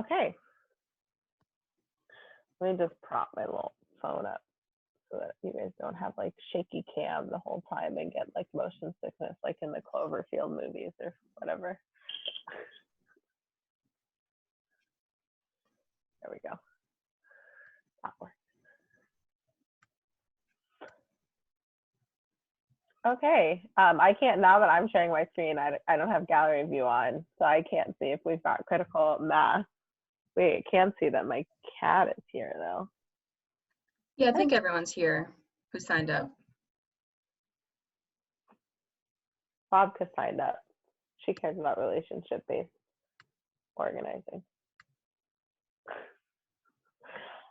Okay, let me just prop my little phone up so that you guys don't have like shaky cam the whole time and get like motion sickness like in the Cloverfield movies or whatever. There we go. That works. Okay, I can't, now that I'm sharing my screen, I don't have gallery view on, so I can't see if we've got critical mass. Wait, I can see that my cat is here though. Yeah, I think everyone's here who signed up. Bobka signed up. She cares about relationship-based organizing.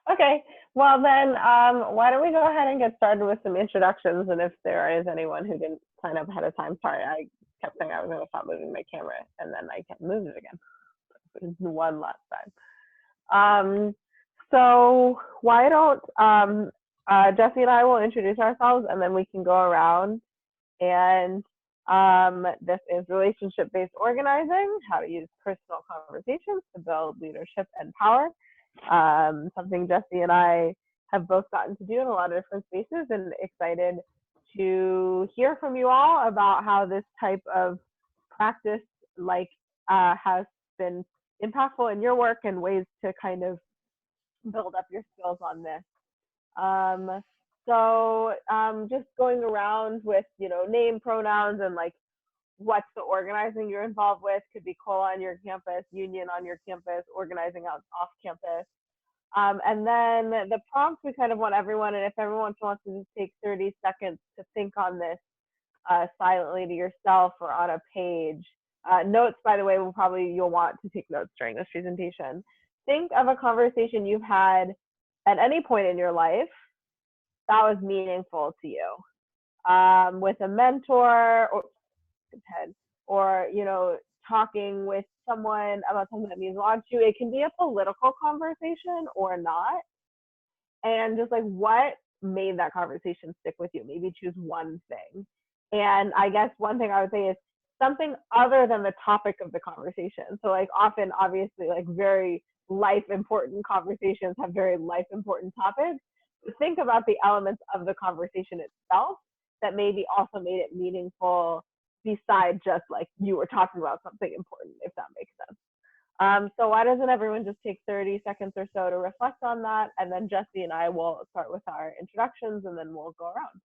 Okay, well then, why don't we go ahead and get started with some introductions, and if there is anyone who didn't sign up ahead of time, sorry, I kept saying I was going to stop moving my camera, and then I kept moving it again. One last time. So why don't Jesse and I will introduce ourselves, and then we can go around. And this is relationship-based organizing, how to use personal conversations to build leadership and power. Something Jesse and I have both gotten to do in a lot of different spaces, and excited to hear from you all about how this type of practice has been impactful in your work and ways to kind of build up your skills on this. So just going around with, name, pronouns, and like what's the organizing you're involved with. Could be COLA on your campus, union on your campus, organizing out off campus. And then the prompts, we kind of want everyone, and if everyone wants to just take 30 seconds to think on this silently to yourself or on a page. Notes, by the way, you'll want to take notes during this presentation. Think of a conversation you've had at any point in your life that was meaningful to you, with a mentor, or talking with someone about something that means a lot to you. It can be a political conversation or not, and just like what made that conversation stick with you. Maybe choose one thing. And I guess one thing I would say is something other than the topic of the conversation. So like often, obviously, like very life important conversations have very life important topics. But think about the elements of the conversation itself that maybe also made it meaningful, besides just like you were talking about something important, if that makes sense. So why doesn't everyone just take 30 seconds or so to reflect on that, and then Jesse and I will start with our introductions, and then we'll go around.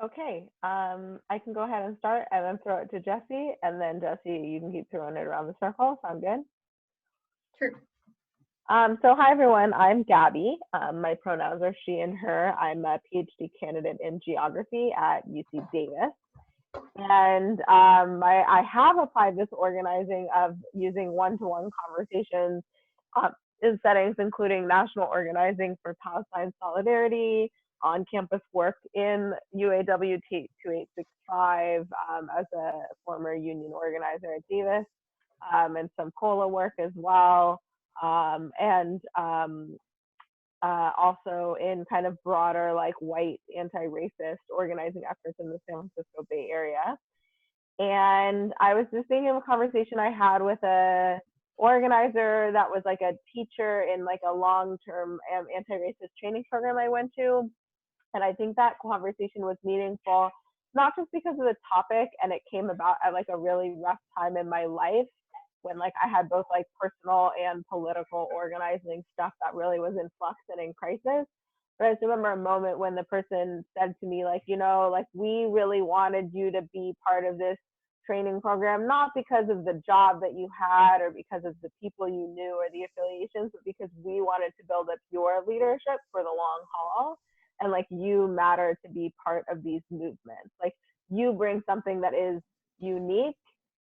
Okay, I can go ahead and start and then throw it to Jesse, and then Jesse, you can keep throwing it around the circle. Sound good? Sure. So hi everyone, I'm Gabi. My pronouns are she and her. I'm a PhD candidate in geography at UC Davis. And I have applied this organizing of using one-to-one conversations in settings including national organizing for Palestine solidarity, on-campus work in UAW 2865 as a former union organizer at Davis, and some COLA work as well, and also in kind of broader like white anti-racist organizing efforts in the San Francisco Bay Area. And I was just thinking of a conversation I had with a organizer that was like a teacher in like a long-term anti-racist training program I went to. And I think that conversation was meaningful, not just because of the topic, and it came about at like a really rough time in my life when like I had both like personal and political organizing stuff that really was in flux and in crisis, But I just remember a moment when the person said to me, like, you know, like, we really wanted you to be part of this training program, not because of the job that you had or because of the people you knew or the affiliations, but because we wanted to build up your leadership for the long haul. And like, you matter to be part of these movements. Like, you bring something that is unique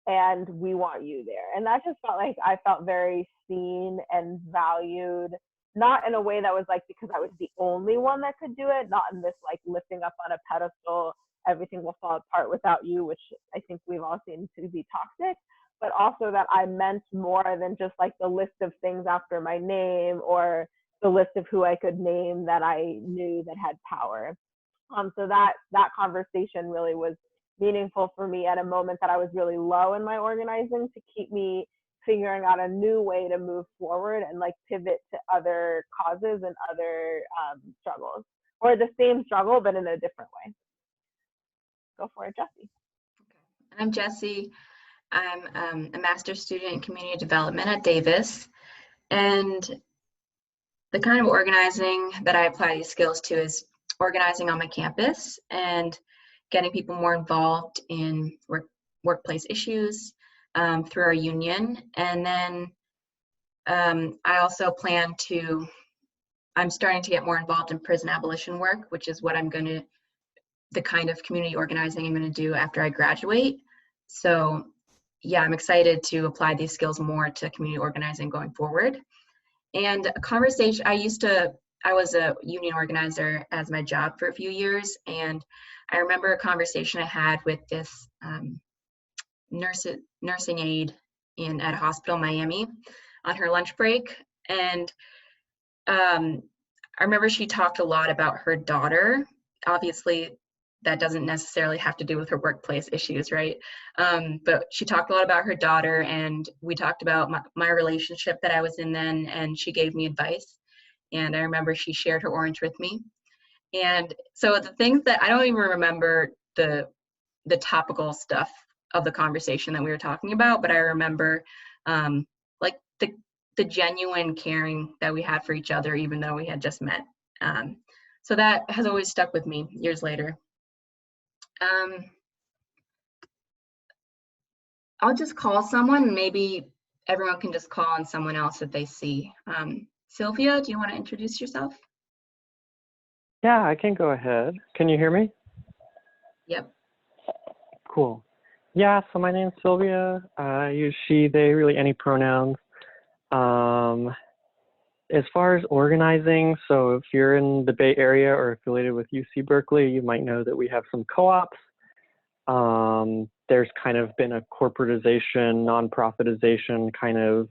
and we want you there. And that just felt like I felt very seen and valued, not in a way that was like because I was the only one that could do it, not in this like lifting up on a pedestal, everything will fall apart without you, which I think we've all seen to be toxic, but also that I meant more than just like the list of things after my name or the list of who I could name that I knew that had power. So that conversation really was meaningful for me at a moment that I was really low in my organizing, to keep me figuring out a new way to move forward and like pivot to other causes and other struggles, or the same struggle but in a different way. Go for it, Jessie. I'm Jessie. I'm a master's student in community development at Davis. And the kind of organizing that I apply these skills to is organizing on my campus and getting people more involved in workplace issues through our union. And then I also I'm starting to get more involved in prison abolition work, which is what the kind of community organizing I'm going to do after I graduate. So yeah, I'm excited to apply these skills more to community organizing going forward. And a conversation, I was a union organizer as my job for a few years. And I remember a conversation I had with this nursing aide at a hospital in Miami on her lunch break. And I remember she talked a lot about her daughter. Obviously, that doesn't necessarily have to do with her workplace issues, right? But she talked a lot about her daughter, and we talked about my relationship that I was in then, and she gave me advice. And I remember she shared her orange with me. And so the things that I don't even remember the topical stuff of the conversation that we were talking about, but I remember like the genuine caring that we had for each other, even though we had just met. So that has always stuck with me years later. I'll just call someone. Maybe everyone can just call on someone else that they see. Sylvia, do you want to introduce yourself? Yeah, I can go ahead. Can you hear me? Yep. Cool. Yeah, so my name's Sylvia. I use she, they, really any pronouns. As far as organizing, so if you're in the Bay Area or affiliated with UC Berkeley, you might know that we have some co-ops. There's kind of been a corporatization, non-profitization kind of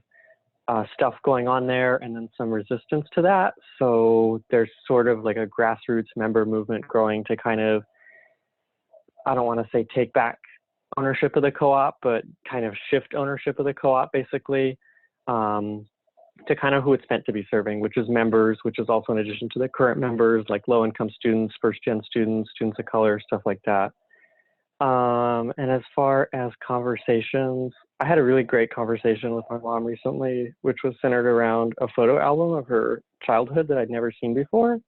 stuff going on there, and then some resistance to that. So there's sort of like a grassroots member movement growing to kind of, I don't want to say take back ownership of the co-op, but kind of shift ownership of the co-op basically to kind of who it's meant to be serving, which is members, which is also in addition to the current members, like low-income students, first-gen students, students of color, stuff like that. And as far as conversations, I had a really great conversation with my mom recently, which was centered around a photo album of her childhood that I'd never seen before.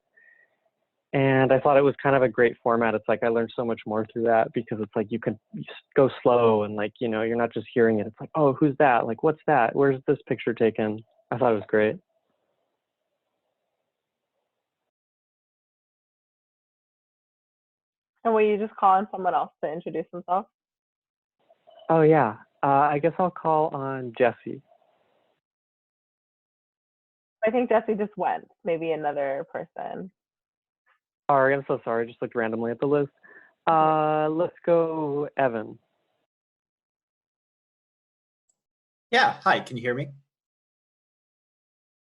And I thought it was kind of a great format. It's like I learned so much more through that, because it's like you can go slow and like, you know, you're not just hearing it. It's like, oh, who's that? Like, what's that? Where's this picture taken? I thought it was great. And will you just call on someone else to introduce themselves? Oh, yeah. I guess I'll call on Jessie. I think Jessie just went. Maybe another person. Sorry, I'm so sorry. I just looked randomly at the list. Let's go, Evan. Yeah, hi, can you hear me?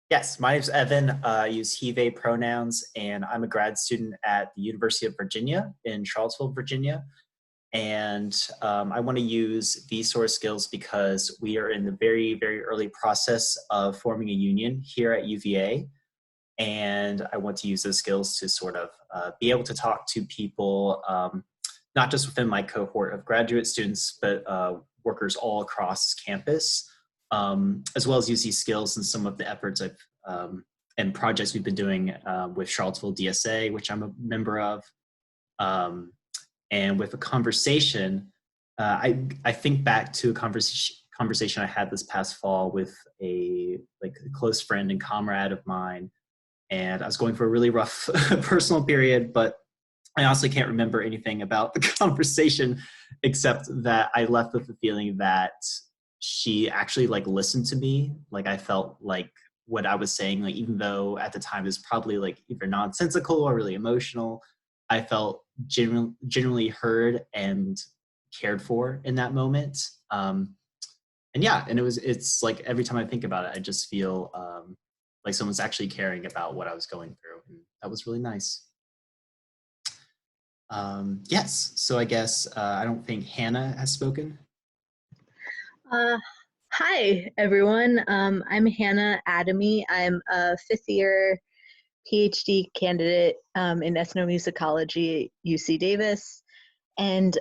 Yes, my name's Evan. I use he, they pronouns, and I'm a grad student at the University of Virginia in Charlottesville, Virginia. And I want to use these sort of skills because we are in the very, very early process of forming a union here at UVA. And I want to use those skills to sort of be able to talk to people, not just within my cohort of graduate students, but workers all across campus, as well as use these skills in some of the efforts I've and projects we've been doing with Charlottesville DSA, which I'm a member of. And with a conversation, I think back to a conversation I had this past fall with a close friend and comrade of mine. And I was going for a really rough personal period, but I honestly can't remember anything about the conversation except that I left with the feeling that she actually like listened to me. Like I felt like what I was saying, like even though at the time it was probably like either nonsensical or really emotional, I felt genuinely heard and cared for in that moment. And yeah, and it's like every time I think about it, I just feel like someone's actually caring about what I was going through. And that was really nice. Yes, so I guess I don't think Hannah has spoken. Hi, everyone. I'm Hannah Adamy. I'm a fifth-year PhD candidate in ethnomusicology at UC Davis. And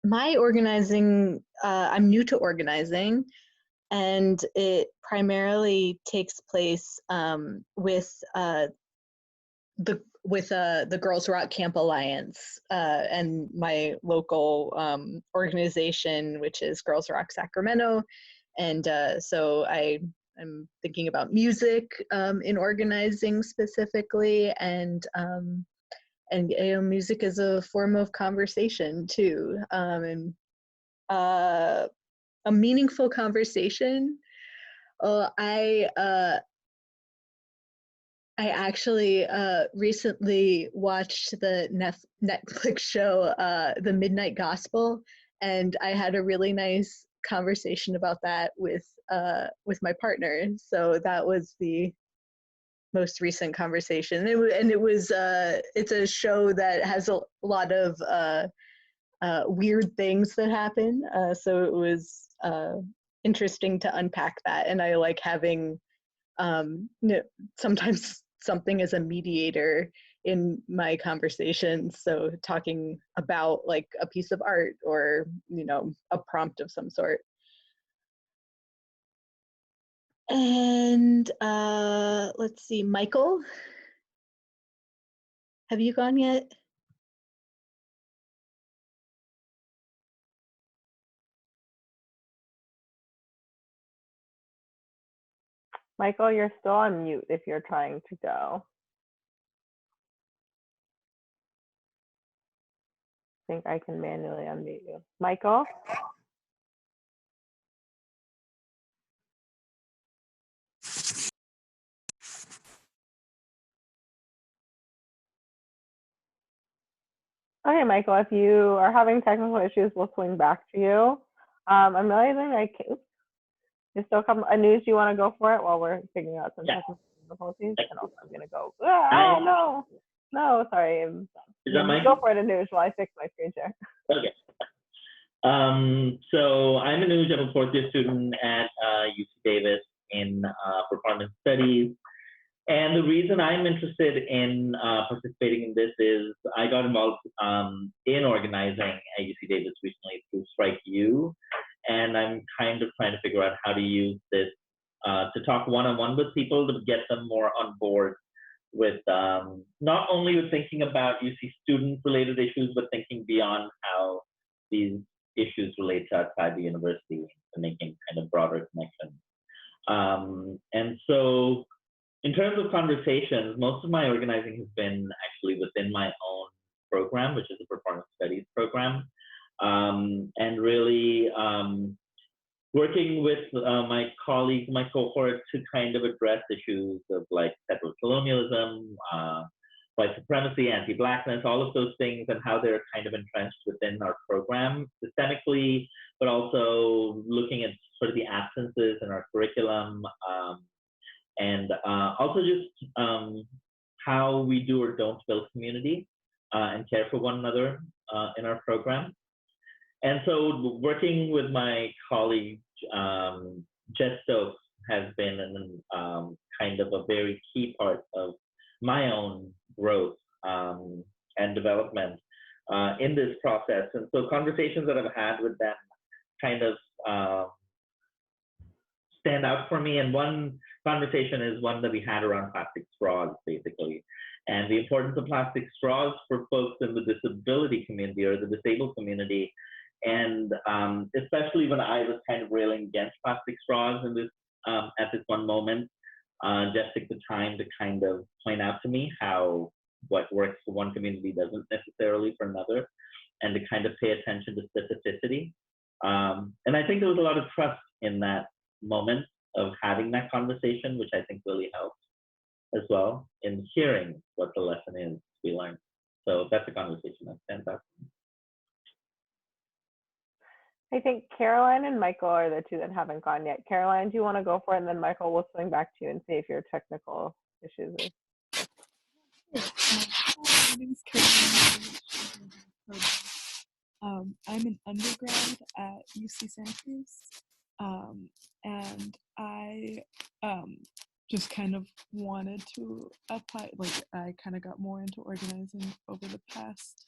my organizing, I'm new to organizing, and it primarily takes place with the Girls Rock Camp Alliance and my local organization, which is Girls Rock Sacramento. And so I'm thinking about music in organizing specifically, and music is a form of conversation too, and a meaningful conversation. I actually recently watched the Netflix show, The Midnight Gospel, and I had a really nice conversation about that with my partner. So that was the most recent conversation. It's a show that has a lot of weird things that happen. So it was interesting to unpack that, and I like having sometimes something as a mediator in my conversations. So talking about like a piece of art or, a prompt of some sort. And let's see, Michael, have you gone yet? Michael, you're still on mute if you're trying to go. I think I can manually unmute you. Michael? Okay, Michael, if you are having technical issues, we'll swing back to you. I'm realizing I can. There's still a news. You want to go for it while we're figuring out some technical difficulties? And also, I'm gonna go. Oh no, sorry. Is that Mike? Go for it, Anuj, while I fix my screen share. Okay. So I'm Anuj. I'm a fourth-year student at UC Davis in performance studies. And the reason I'm interested in participating in this is I got involved in organizing at UC Davis recently through Strike U. And I'm kind of trying to figure out how to use this to talk one-on-one with people to get them more on board with not only with thinking about UC student-related issues, but thinking beyond how these issues relate to outside the university and making kind of broader connections. And so in terms of conversations, most of my organizing has been actually within my own program, which is a performance studies program. And really working with my colleagues, my cohort, to kind of address issues of like settler colonialism, white supremacy, anti-Blackness, all of those things, and how they're kind of entrenched within our program systemically, but also looking at sort of the absences in our curriculum, and also just how we do or don't build community and care for one another in our program. And so working with my colleague, Jess Stokes, has been kind of a very key part of my own growth and development in this process. And so conversations that I've had with them kind of stand out for me. And one conversation is one that we had around plastic straws, basically, and the importance of plastic straws for folks in the disability community or the disabled community. And especially when I was kind of railing against plastic straws in this at this one moment, Jeff took the time to kind of point out to me how what works for one community doesn't necessarily for another, and to kind of pay attention to specificity. And I think there was a lot of trust in that moment of having that conversation, which I think really helped as well in hearing what the lesson is we learned. So that's a conversation that stands out. I think Caroline and Michael are the two that haven't gone yet. Caroline, do you want to go for it? And then Michael, we'll swing back to you and see if your technical issues are. My name is Caroline. I'm an undergrad at UC Santa Cruz, and I just kind of wanted to apply, like I kind of got more into organizing over the past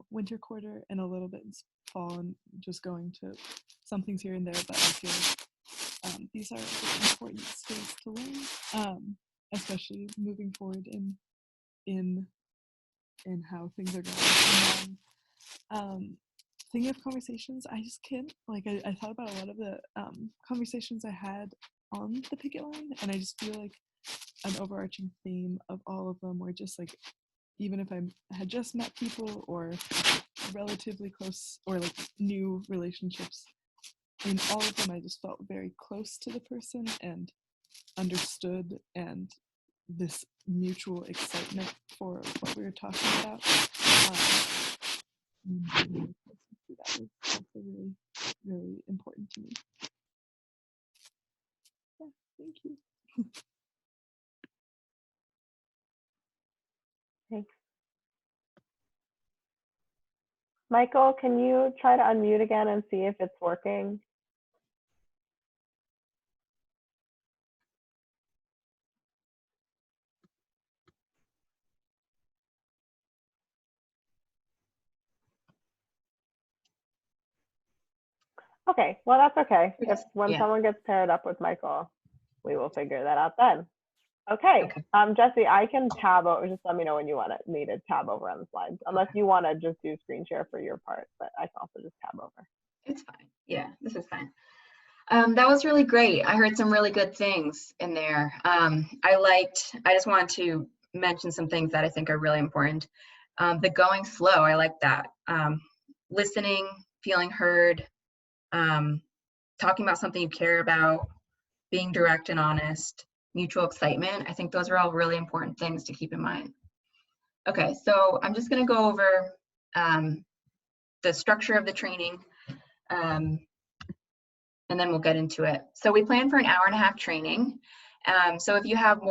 winter quarter and a little bit in fall, and just going to some things here and there, but I feel like these are important skills to learn, especially moving forward in how things are going. And then, thinking of conversations, I just can't, like, I thought about a lot of the conversations I had on the picket line, and I just feel like an overarching theme of all of them were just like, even if I had just met people or relatively close or like new relationships, in all of them I just felt very close to the person and understood, and this mutual excitement for what we were talking about. That was also really, really important to me. Yeah, thank you. Thanks. Michael, can you try to unmute again and see if it's working? Okay, well, that's okay. If when someone gets paired up with Michael, we will figure that out then. Okay. Jesse, I can tab over. Just let me know when you want me to tab over on the slides, unless you want to just do screen share for your part, but I can also just tab over. It's fine. Yeah, this is fine. That was really great. I heard some really good things in there. I just wanted to mention some things that I think are really important. The going slow, I like that. Listening, feeling heard, talking about something you care about, being direct and honest, mutual excitement. I think those are all really important things to keep in mind. Okay, so I'm just going to go over the structure of the training, and then we'll get into it. So we plan for an hour-and-a-half training. So if you have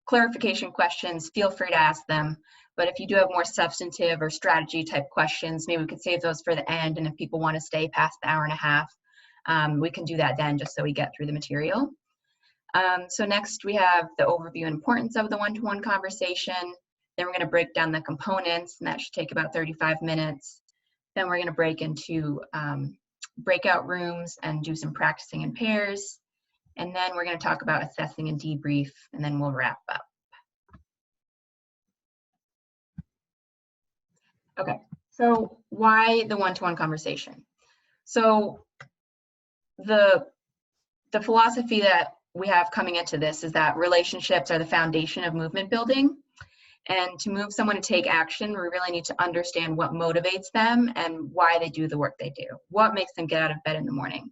clarification questions, feel free to ask them. But if you do have more substantive or strategy type questions, maybe we could save those for the end. And if people want to stay past the hour-and-a-half, we can do that then, just so we get through the material. So next we have the overview and importance of the one-to-one conversation. Then we're going to break down the components, and that should take about 35 minutes. Then we're going to break into breakout rooms and do some practicing in pairs. And then we're going to talk about assessing and debrief, and then we'll wrap up. Okay, so why the one-to-one conversation? So the philosophy that we have coming into this is that relationships are the foundation of movement building. And to move someone to take action, we really need to understand what motivates them and why they do the work they do. What makes them get out of bed in the morning?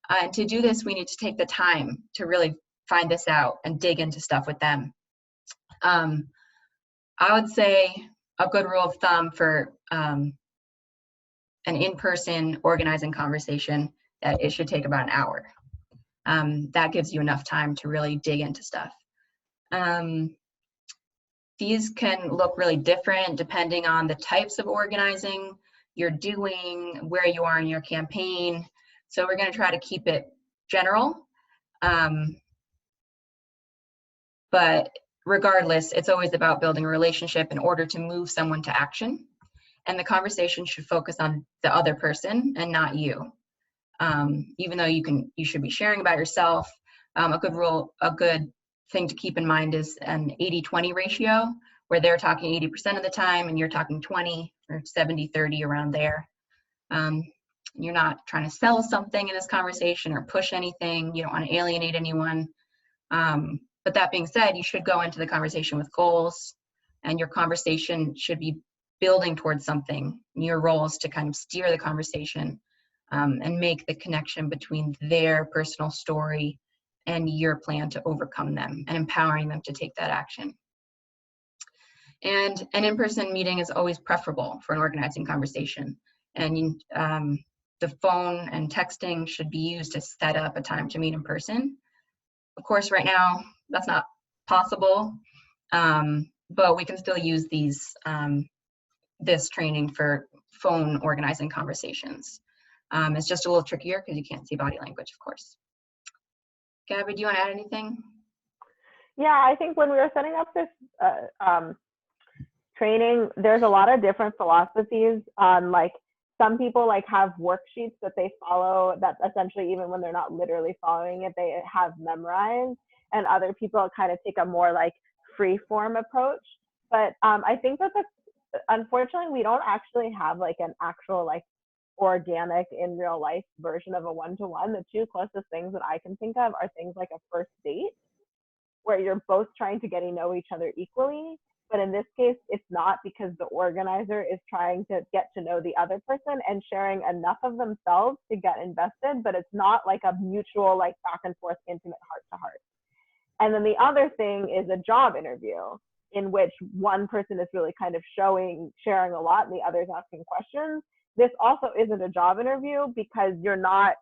And to do this, we need to take the time to really find this out and dig into stuff with them. I would say a good rule of thumb for an in-person organizing conversation, that it should take about an hour. That gives you enough time to really dig into stuff. These can look really different depending on the types of organizing you're doing, where you are in your campaign. So we're going to try to keep it general. But regardless, it's always about building a relationship in order to move someone to action. And the conversation should focus on the other person and not you. even though you should be sharing about yourself. A good thing to keep in mind is an 80-20 ratio, where they're talking 80% of the time and you're talking 20 or 70-30 around there. You're not trying to sell something in this conversation or push anything. You don't want to alienate anyone. But that being said, you should go into the conversation with goals, and your conversation should be building towards something. Your role is to kind of steer the conversation and make the connection between their personal story and your plan to overcome them, and empowering them to take that action. And an in-person meeting is always preferable for an organizing conversation. And the phone and texting should be used to set up a time to meet in person. Of course, right now, that's not possible, but we can still use this training for phone organizing conversations. It's just a little trickier because you can't see body language, of course. Gabi, do you want to add anything? Yeah, I think when we were setting up this training, there's a lot of different philosophies on, like, some people like have worksheets that they follow that essentially, even when they're not literally following it, they have memorized, and other people kind of take a more like free form approach. But I think that unfortunately, we don't actually have like an actual like organic in real life version of a one-to-one. The two closest things that I can think of are things like a first date, where you're both trying to get to know each other equally. But in this case, it's not, because the organizer is trying to get to know the other person and sharing enough of themselves to get invested, but it's not like a mutual, like back and forth, intimate heart to heart. And then the other thing is a job interview, in which one person is really kind of sharing a lot and the other is asking questions. This also isn't a job interview, because you're not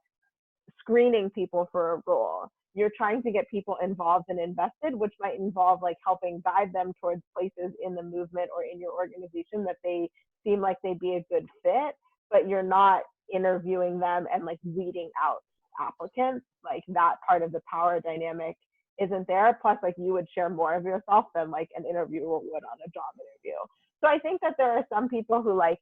screening people for a role. You're trying to get people involved and invested, which might involve like helping guide them towards places in the movement or in your organization that they seem like they'd be a good fit, but you're not interviewing them and like weeding out applicants. Like, that part of the power dynamic isn't there. Plus, like, you would share more of yourself than like an interviewer would on a job interview. So I think that there are some people who like,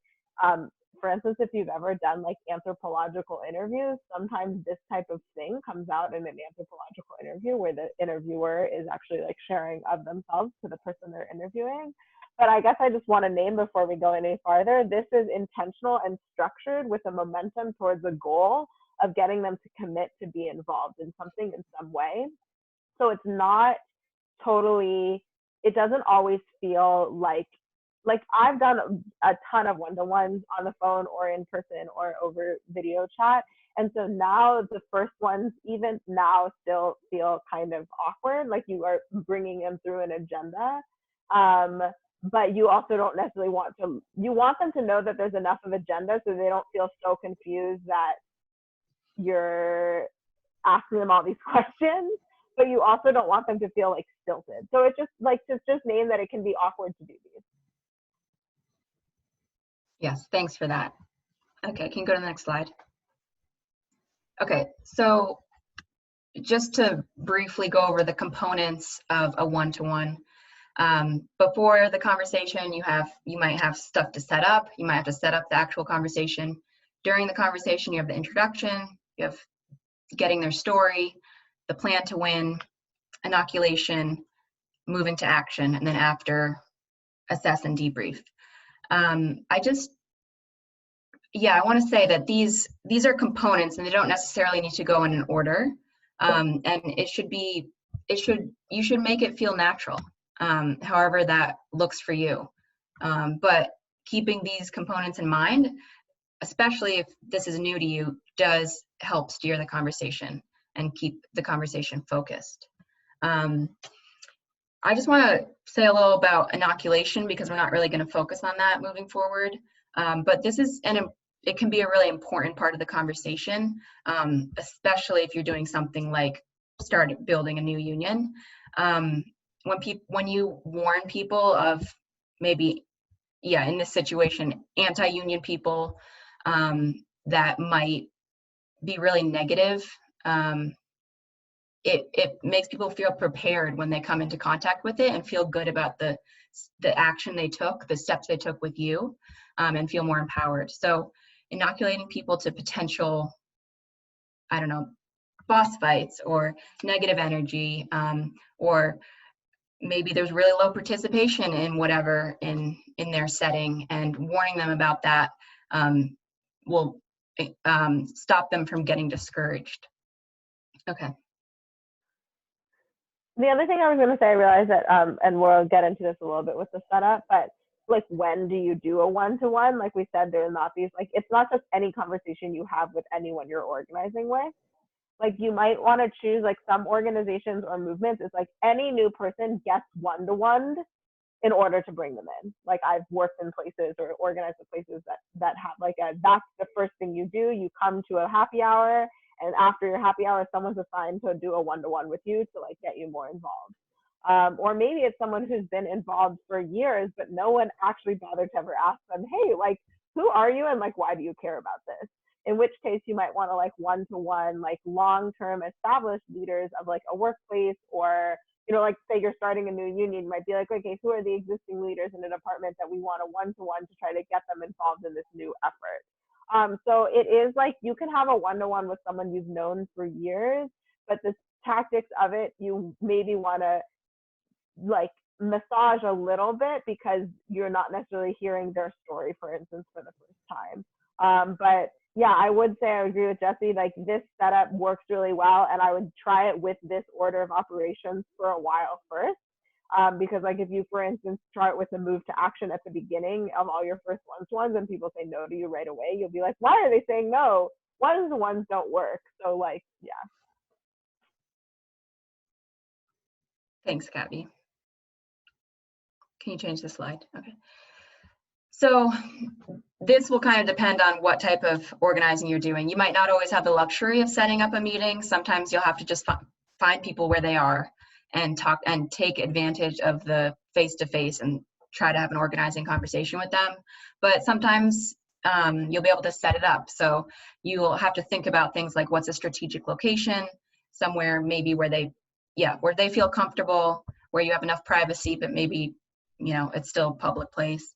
for instance, if you've ever done like anthropological interviews, sometimes this type of thing comes out in an anthropological interview, where the interviewer is actually like sharing of themselves to the person they're interviewing. But I guess I just want to name, before we go any farther, this is intentional and structured with a momentum towards a goal of getting them to commit to be involved in something in some way. So it's not totally, it doesn't always feel like I've done a ton of one-to-ones on the phone or in person or over video chat. And so now the first ones, even now, still feel kind of awkward. Like, you are bringing them through an agenda. But you also don't necessarily you want them to know that there's enough of agenda so they don't feel so confused that you're asking them all these questions. But you also don't want them to feel like stilted. So it's just like, just name that it can be awkward to do these. Yes, thanks for that. Okay, can you go to the next slide? Okay, so just to briefly go over the components of a one-to-one. Before the conversation, you might have stuff to set up. You might have to set up the actual conversation. During the conversation, you have the introduction, you have getting their story, the plan to win, inoculation, moving to action, and then after, assess and debrief. I want to say that these are components, and they don't necessarily need to go in an order. And you should make it feel natural, however that looks for you. But keeping these components in mind, especially if this is new to you, does help steer the conversation and keep the conversation focused. I just want to say a little about inoculation, because we're not really going to focus on that moving forward. But this is it can be a really important part of the conversation, especially if you're doing something like start building a new union. When you warn people of maybe, in this situation, anti-union people that might be really negative, it makes people feel prepared when they come into contact with it and feel good about the action they took, the steps they took with you, and feel more empowered. So inoculating people to potential I don't know, boss fights or negative energy, or maybe there's really low participation in whatever in their setting, and warning them about that will stop them from getting discouraged. Okay. The other thing I was going to say, I realized that, and we'll get into this a little bit with the setup, but like, when do you do a one-to-one? Like we said, there's not these, like, it's not just any conversation you have with anyone you're organizing with. Like, you might want to choose, like, some organizations or movements, it's like any new person gets one-to-one in order to bring them in. Like, I've worked in places or organized in places that have like that's the first thing you do. You come to a happy hour, and after your happy hour, someone's assigned to do a one-to-one with you to like get you more involved. Or maybe it's someone who's been involved for years, but no one actually bothered to ever ask them, hey, like, who are you and like, why do you care about this? In which case you might want to like one-to-one, like long-term established leaders of like a workplace, or, you know, like say you're starting a new union, you might be like, okay, who are the existing leaders in a department that we want a one-to-one to try to get them involved in this new effort. So it is like you can have a one-to-one with someone you've known for years, but the tactics of it, you maybe want to like massage a little bit because you're not necessarily hearing their story, for instance, for the first time. But yeah, I would say I agree with Jesse. Like, this setup works really well, and I would try it with this order of operations for a while first. Because like if you, for instance, try it with the move to action at the beginning of all your first one-to-ones and people say no to you right away, you'll be like, why are they saying no? One-to-ones don't work. So like, yeah. Thanks, Gabi. Can you change the slide? Okay. So this will kind of depend on what type of organizing you're doing. You might not always have the luxury of setting up a meeting. Sometimes you'll have to just find people where they are and talk and take advantage of the face-to-face and try to have an organizing conversation with them. But sometimes you'll be able to set it up. So you'll have to think about things like, what's a strategic location, somewhere maybe where they feel comfortable, where you have enough privacy, but maybe, you know, it's still a public place.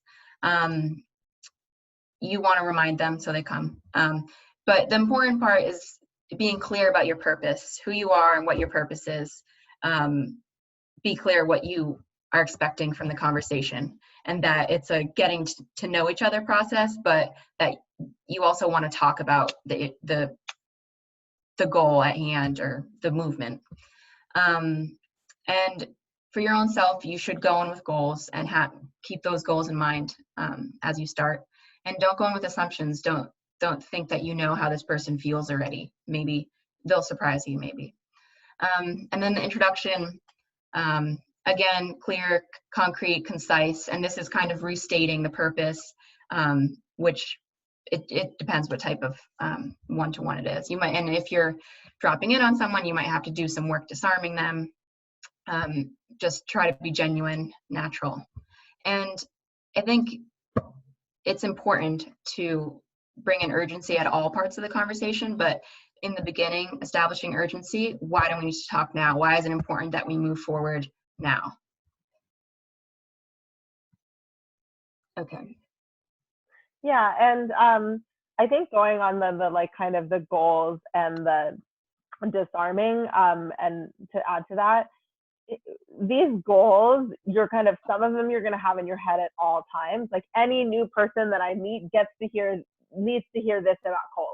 You want to remind them so they come. But the important part is being clear about your purpose, who you are and what your purpose is. Be clear what you are expecting from the conversation, and that it's a getting to know each other process, but that you also want to talk about the goal at hand or the movement. And for your own self, you should go in with goals and keep those goals in mind as you start. And don't go in with assumptions. Don't think that you know how this person feels already. Maybe they'll surprise you, maybe. And then the introduction, again, clear, concrete, concise, and this is kind of restating the purpose, which it depends what type of one-to-one it is. You might, and if you're dropping in on someone, you might have to do some work disarming them. Just try to be genuine, natural. And I think it's important to bring in urgency at all parts of the conversation, but in the beginning, establishing urgency. Why do we need to talk now? Why is it important that we move forward now? Okay. Yeah, and I think going on the like kind of the goals and the disarming, and to add to that, these goals, you're kind of, some of them you're going to have in your head at all times. Like, any new person that I meet needs to hear this about Cola.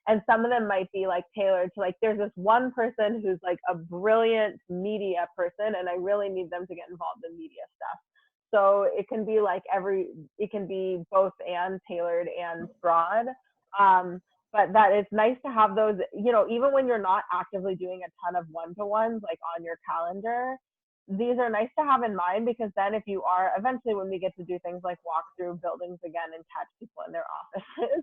And some of them might be like tailored to like, there's this one person who's like a brilliant media person and I really need them to get involved in media stuff. So it can be like it can be both and tailored and broad. But that it's nice to have those, you know, even when you're not actively doing a ton of one-to-ones like on your calendar, these are nice to have in mind, because then if you are eventually, when we get to do things like walk through buildings again and catch people in their offices,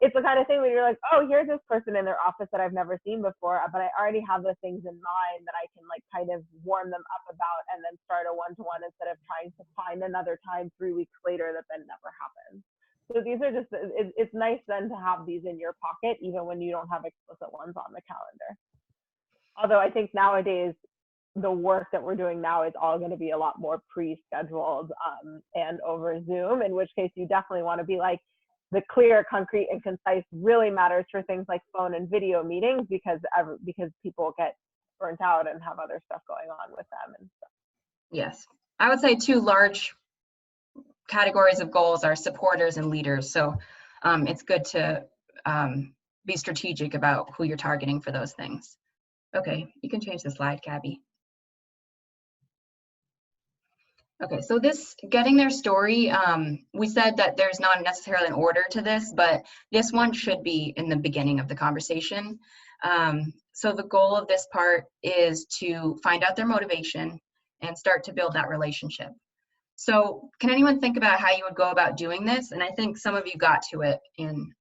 it's the kind of thing where you're like, oh, here's this person in their office that I've never seen before, but I already have the things in mind that I can like kind of warm them up about and then start a one-to-one instead of trying to find another time 3 weeks later that then never happens. So these are just, it's nice then to have these in your pocket, even when you don't have explicit ones on the calendar. Although I think nowadays, the work that we're doing now is all going to be a lot more pre-scheduled and over Zoom, in which case you definitely want to be like, the clear, concrete, and concise really matters for things like phone and video meetings because people get burnt out and have other stuff going on with them and stuff. Yes, I would say 2 large categories of goals are supporters and leaders. So it's good to be strategic about who you're targeting for those things. Okay, you can change the slide, Gabi. Okay, so this getting their story, we said that there's not necessarily an order to this, but this one should be in the beginning of the conversation. So the goal of this part is to find out their motivation and start to build that relationship. So can anyone think about how you would go about doing this? And I think some of you got to it in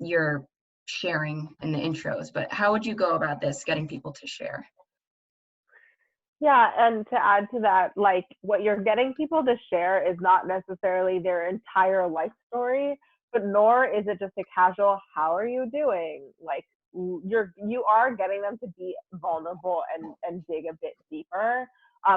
your sharing in the intros, but how would you go about this, getting people to share? Yeah, and to add to that, like what you're getting people to share is not necessarily their entire life story, but nor is it just a casual, how are you doing? Like you are getting them to be vulnerable and dig a bit deeper,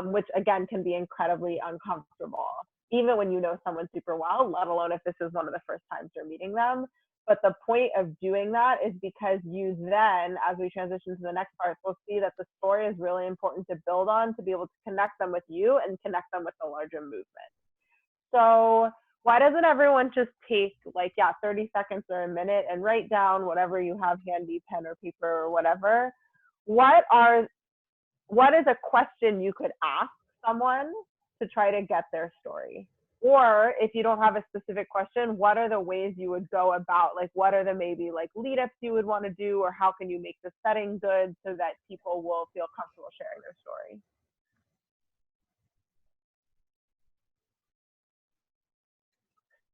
which again can be incredibly uncomfortable, even when you know someone super well, let alone if this is one of the first times you're meeting them. But the point of doing that is because you then, as we transition to the next part, we'll see that the story is really important to build on to be able to connect them with you and connect them with the larger movement. So why doesn't everyone just take 30 seconds or a minute and write down whatever you have handy, pen or paper or whatever. What is a question you could ask someone to try to get their story? Or if you don't have a specific question, what are the ways you would go about, what are the maybe lead ups you would want to do, or how can you make the setting good so that people will feel comfortable sharing their story?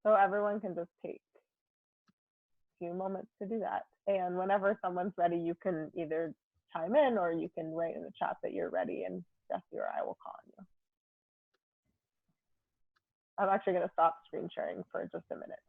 So everyone can just take a few moments to do that. And whenever someone's ready, you can either chime in or you can write in the chat that you're ready and Jesse or I will call on you. I'm actually going to stop screen sharing for just a minute.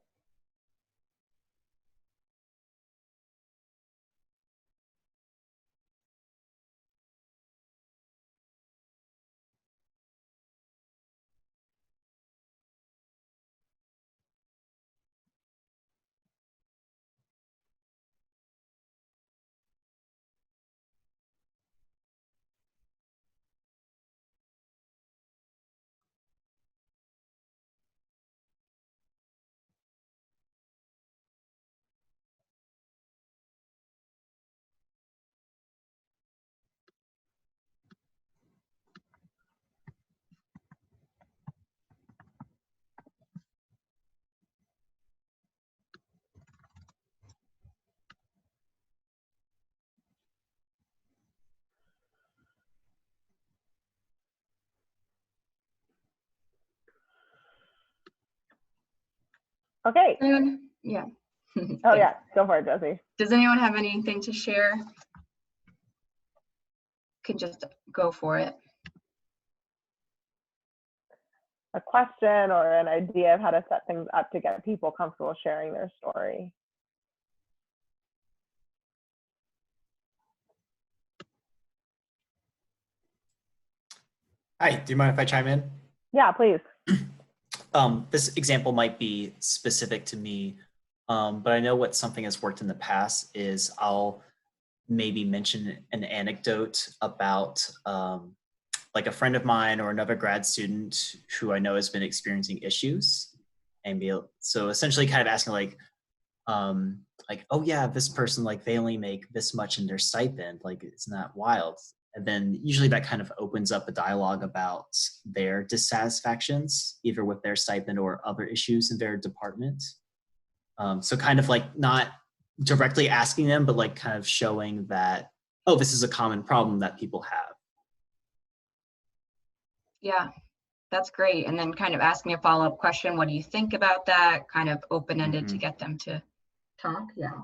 Okay. Yeah. Oh yeah, go for it, Jesse. Does anyone have anything to share? You can just go for it. A question or an idea of how to set things up to get people comfortable sharing their story. Hi, do you mind if I chime in? Yeah, please. This example might be specific to me, but I know what something has worked in the past is I'll maybe mention an anecdote about a friend of mine or another grad student who I know has been experiencing issues, and so essentially kind of asking oh yeah, this person they only make this much in their stipend, isn't that wild? And then usually that kind of opens up a dialogue about their dissatisfactions, either with their stipend or other issues in their department. So kind of not directly asking them, but kind of showing that, oh, this is a common problem that people have. Yeah, that's great. And then kind of asking a follow-up question, what do you think about that? Kind of open-ended to get them to talk. Yeah,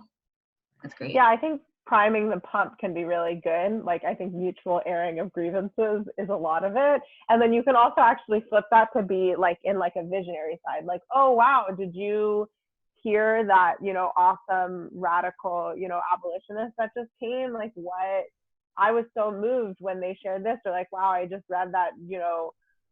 that's great. Yeah, I think priming the pump can be really good. I think mutual airing of grievances is a lot of it. And then you can also actually flip that to be in a visionary side, oh, wow, did you hear that, awesome radical, abolitionist that just came? What, I was so moved when they shared this, or wow, I just read that,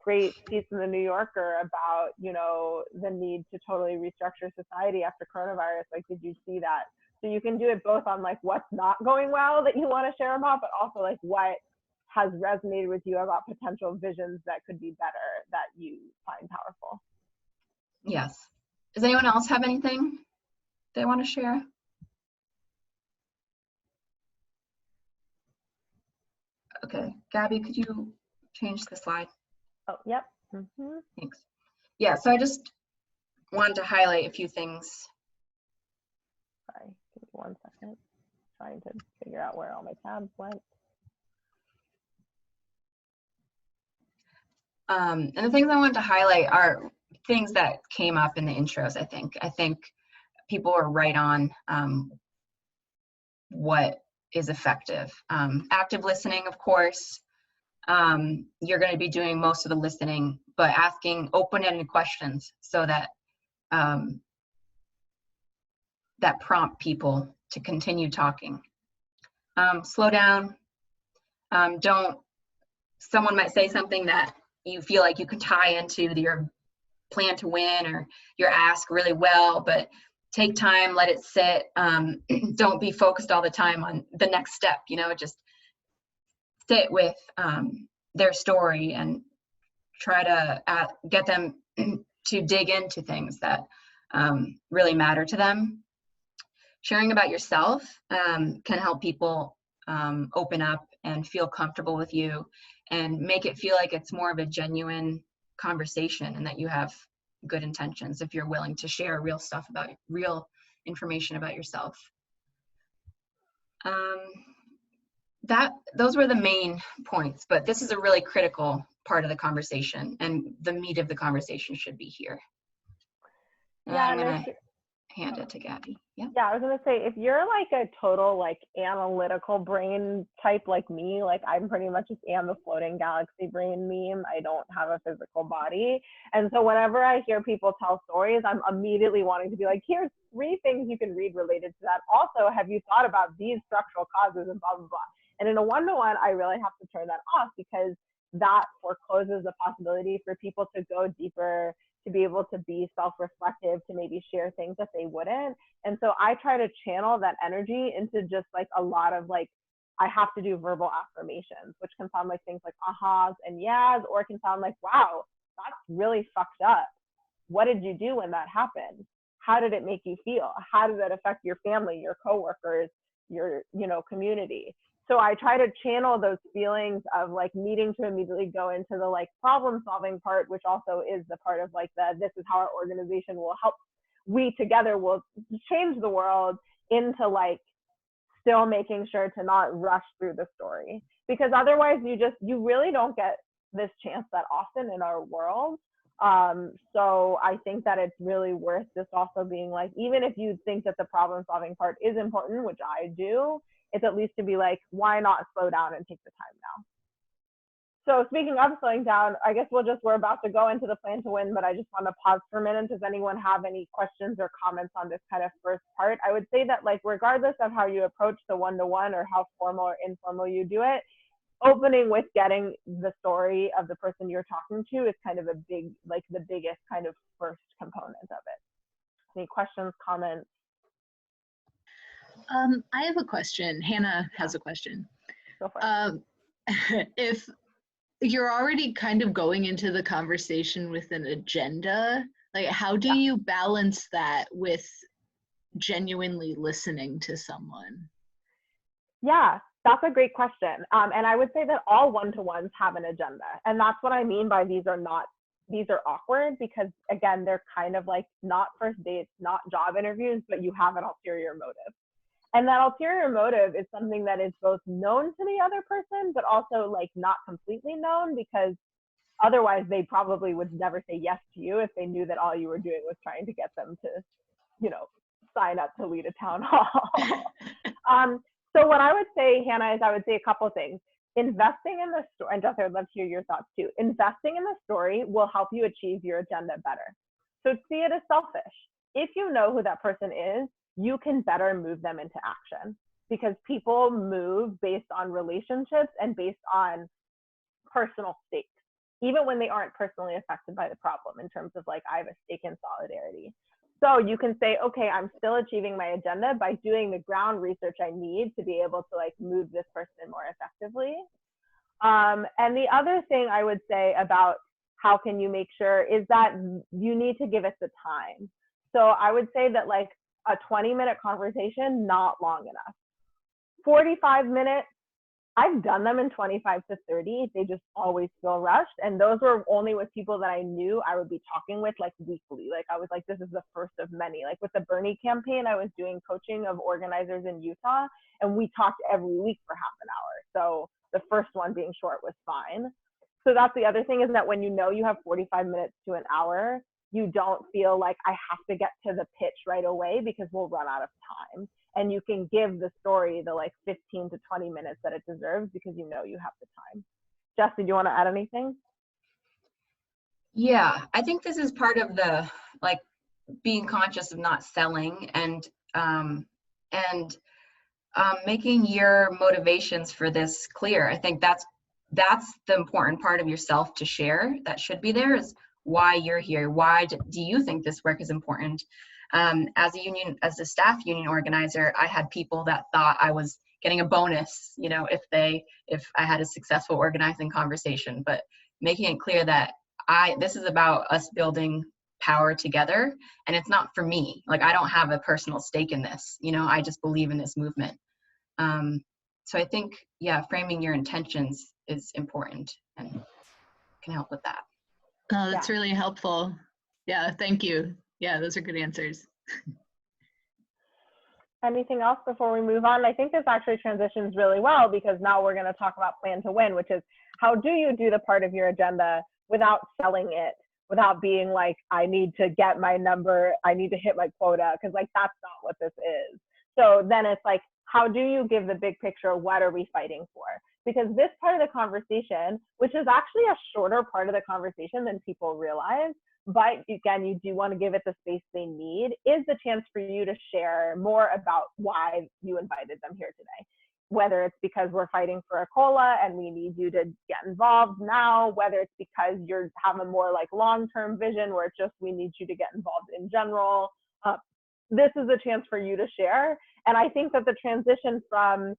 great piece in the New Yorker about, the need to totally restructure society after coronavirus. Like, did you see that? So you can do it both on like what's not going well that you want to share about, but also like what has resonated with you about potential visions that could be better that you find powerful. Yes. Does anyone else have anything they want to share? Okay, Gabby, could you change the slide? Oh, yep. Mm-hmm. Thanks. Yeah, so I just wanted to highlight a few things. Sorry, give me 1 second. Trying to figure out where all my tabs went. And the things I wanted to highlight are things that came up in the intros, I think. I think people are right on what is effective. Active listening, of course. You're going to be doing most of the listening, but asking open-ended questions so that that prompt people to continue talking. Slow down. Someone might say something that you feel like you can tie into your plan to win or your ask really well, but take time, let it sit. Don't be focused all the time on the next step, just sit with their story and try to get them to dig into things that really matter to them. Sharing about yourself can help people open up and feel comfortable with you and make it feel like it's more of a genuine conversation and that you have good intentions if you're willing to share real information about yourself. Those were the main points, but this is a really critical part of the conversation and the meat of the conversation should be here. Yeah, I'm gonna hand it to Gabby. Yeah. Yeah, I was gonna say, if you're like a total like analytical brain type like me, like I'm pretty much just am the floating galaxy brain meme. I don't have a physical body. And so whenever I hear people tell stories, I'm immediately wanting to be like, here's 3 things you can read related to that. Also, have you thought about these structural causes and blah, blah, blah. And in a one-to-one, I really have to turn that off because that forecloses the possibility for people to go deeper, to be able to be self-reflective, to maybe share things that they wouldn't. And so I try to channel that energy into just like a lot of like, I have to do verbal affirmations, which can sound like things like ahas and yas, or it can sound like, wow, that's really fucked up. What did you do when that happened? How did it make you feel? How did that affect your family, your coworkers, your, community? So I try to channel those feelings of like needing to immediately go into the like problem solving part, which also is the part of like this is how our organization will help, we together will change the world, into like still making sure to not rush through the story, because otherwise you really don't get this chance that often in our world. So I think that it's really worth just also being like, even if you think that the problem solving part is important, which I do, it's at least to be like, why not slow down and take the time now? So speaking of slowing down, I guess we're about to go into the plan to win, but I just want to pause for a minute. Does anyone have any questions or comments on this kind of first part? I would say that like, regardless of how you approach the one-to-one or how formal or informal you do it, opening with getting the story of the person you're talking to is kind of the biggest kind of first component of it. Any questions, comments? I have a question. Hannah has a question. Go for it. If you're already kind of going into the conversation with an agenda, like how do you balance that with genuinely listening to someone? Yeah, that's a great question. And I would say that all one-to-ones have an agenda. And that's what I mean by these are awkward, because again, they're kind of like not first dates, not job interviews, but you have an ulterior motive. And that ulterior motive is something that is both known to the other person, but also like not completely known, because otherwise they probably would never say yes to you if they knew that all you were doing was trying to get them to, sign up to lead a town hall. So what I would say, Hannah, is I would say a couple of things. Investing in the story, and Jesse, I'd love to hear your thoughts too. Investing in the story will help you achieve your agenda better. So see it as selfish. If you know who that person is, you can better move them into action, because people move based on relationships and based on personal stakes. even when they aren't personally affected by the problem, in terms of like, I have a stake in solidarity. So you can say, okay, I'm still achieving my agenda by doing the ground research I need to be able to like move this person more effectively. And the other thing I would say about how can you make sure is that you need to give it the time. So I would say that like a 20-minute conversation, not long enough. 45 minutes, I've done them in 25 to 30. They just always feel rushed. And those were only with people that I knew I would be talking with like weekly. Like I was like, this is the first of many. Like with the Bernie campaign, I was doing coaching of organizers in Utah, and we talked every week for half an hour. So the first one being short was fine. So that's the other thing, is that when you know you have 45 minutes to an hour, you don't feel like I have to get to the pitch right away because we'll run out of time. And you can give the story the like 15 to 20 minutes that it deserves because you know you have the time. Jess, did you want to add anything? Yeah, I think this is part of the like being conscious of not selling and making your motivations for this clear. I think that's the important part of yourself to share. That should be there, is why you're here. Why do you think this work is important? As a staff union organizer, I had people that thought I was getting a bonus, you know, if I had a successful organizing conversation. But making it clear that this is about us building power together, and it's not for me. Like I don't have a personal stake in this, you know, I just believe in this movement. So I think, yeah, framing your intentions is important and can help with that. Oh, that's really helpful. Yeah, thank you. Yeah, those are good answers. Anything else before we move on? I think this actually transitions really well, because now we're going to talk about plan to win, which is how do you do the part of your agenda without selling it, without being like, I need to get my number, I need to hit my quota, because like that's not what this is. So then it's like, how do you give the big picture? What are we fighting for? Because this part of the conversation, which is actually a shorter part of the conversation than people realize, but again, you do want to give it the space they need, is the chance for you to share more about why you invited them here today. Whether it's because we're fighting for a COLA and we need you to get involved now, whether it's because you have a more like long-term vision where it's just we need you to get involved in general. This is a chance for you to share. And I think that the transition from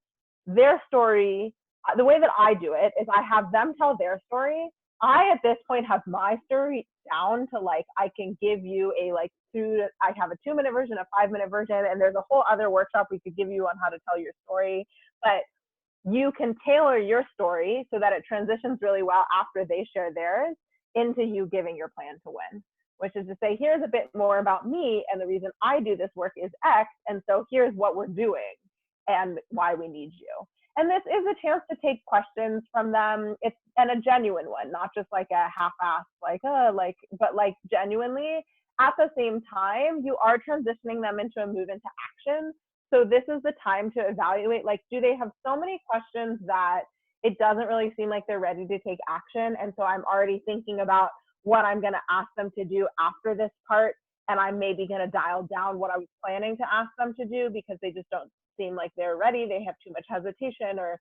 their story, the way that I do it is I have them tell their story. I, at this point, have my story down to like, I can give you I have a 2-minute version, a 5-minute version, and there's a whole other workshop we could give you on how to tell your story. But you can tailor your story so that it transitions really well after they share theirs into you giving your plan to win, which is to say, here's a bit more about me, and the reason I do this work is X, and so here's what we're doing and why we need you. And this is a chance to take questions from them. It's and a genuine one, not just like a half-assed, but like genuinely. At the same time, you are transitioning them into a move into action. So this is the time to evaluate, like, do they have so many questions that it doesn't really seem like they're ready to take action? And so I'm already thinking about what I'm going to ask them to do after this part. And I'm maybe going to dial down what I was planning to ask them to do because they just don't seem like they're ready. They have too much hesitation or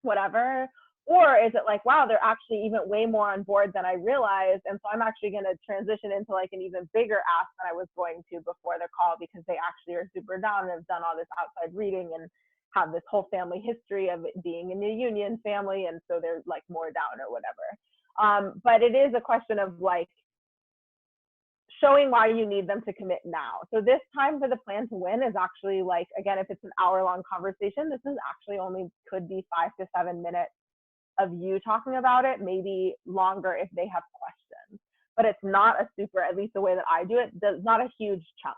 whatever. Or is it like, wow, they're actually even way more on board than I realized. And so I'm actually going to transition into like an even bigger ask than I was going to before the call, because they actually are super down and have done all this outside reading and have this whole family history of it being in a union family. And so they're like more down or whatever. But it is a question of like showing why you need them to commit now. So this time for the plan to win is actually like, again, if it's an hour-long conversation, this is actually only could be 5 to 7 minutes of you talking about it, maybe longer if they have questions. But it's not a super, at least the way that I do it, it's not a huge chunk.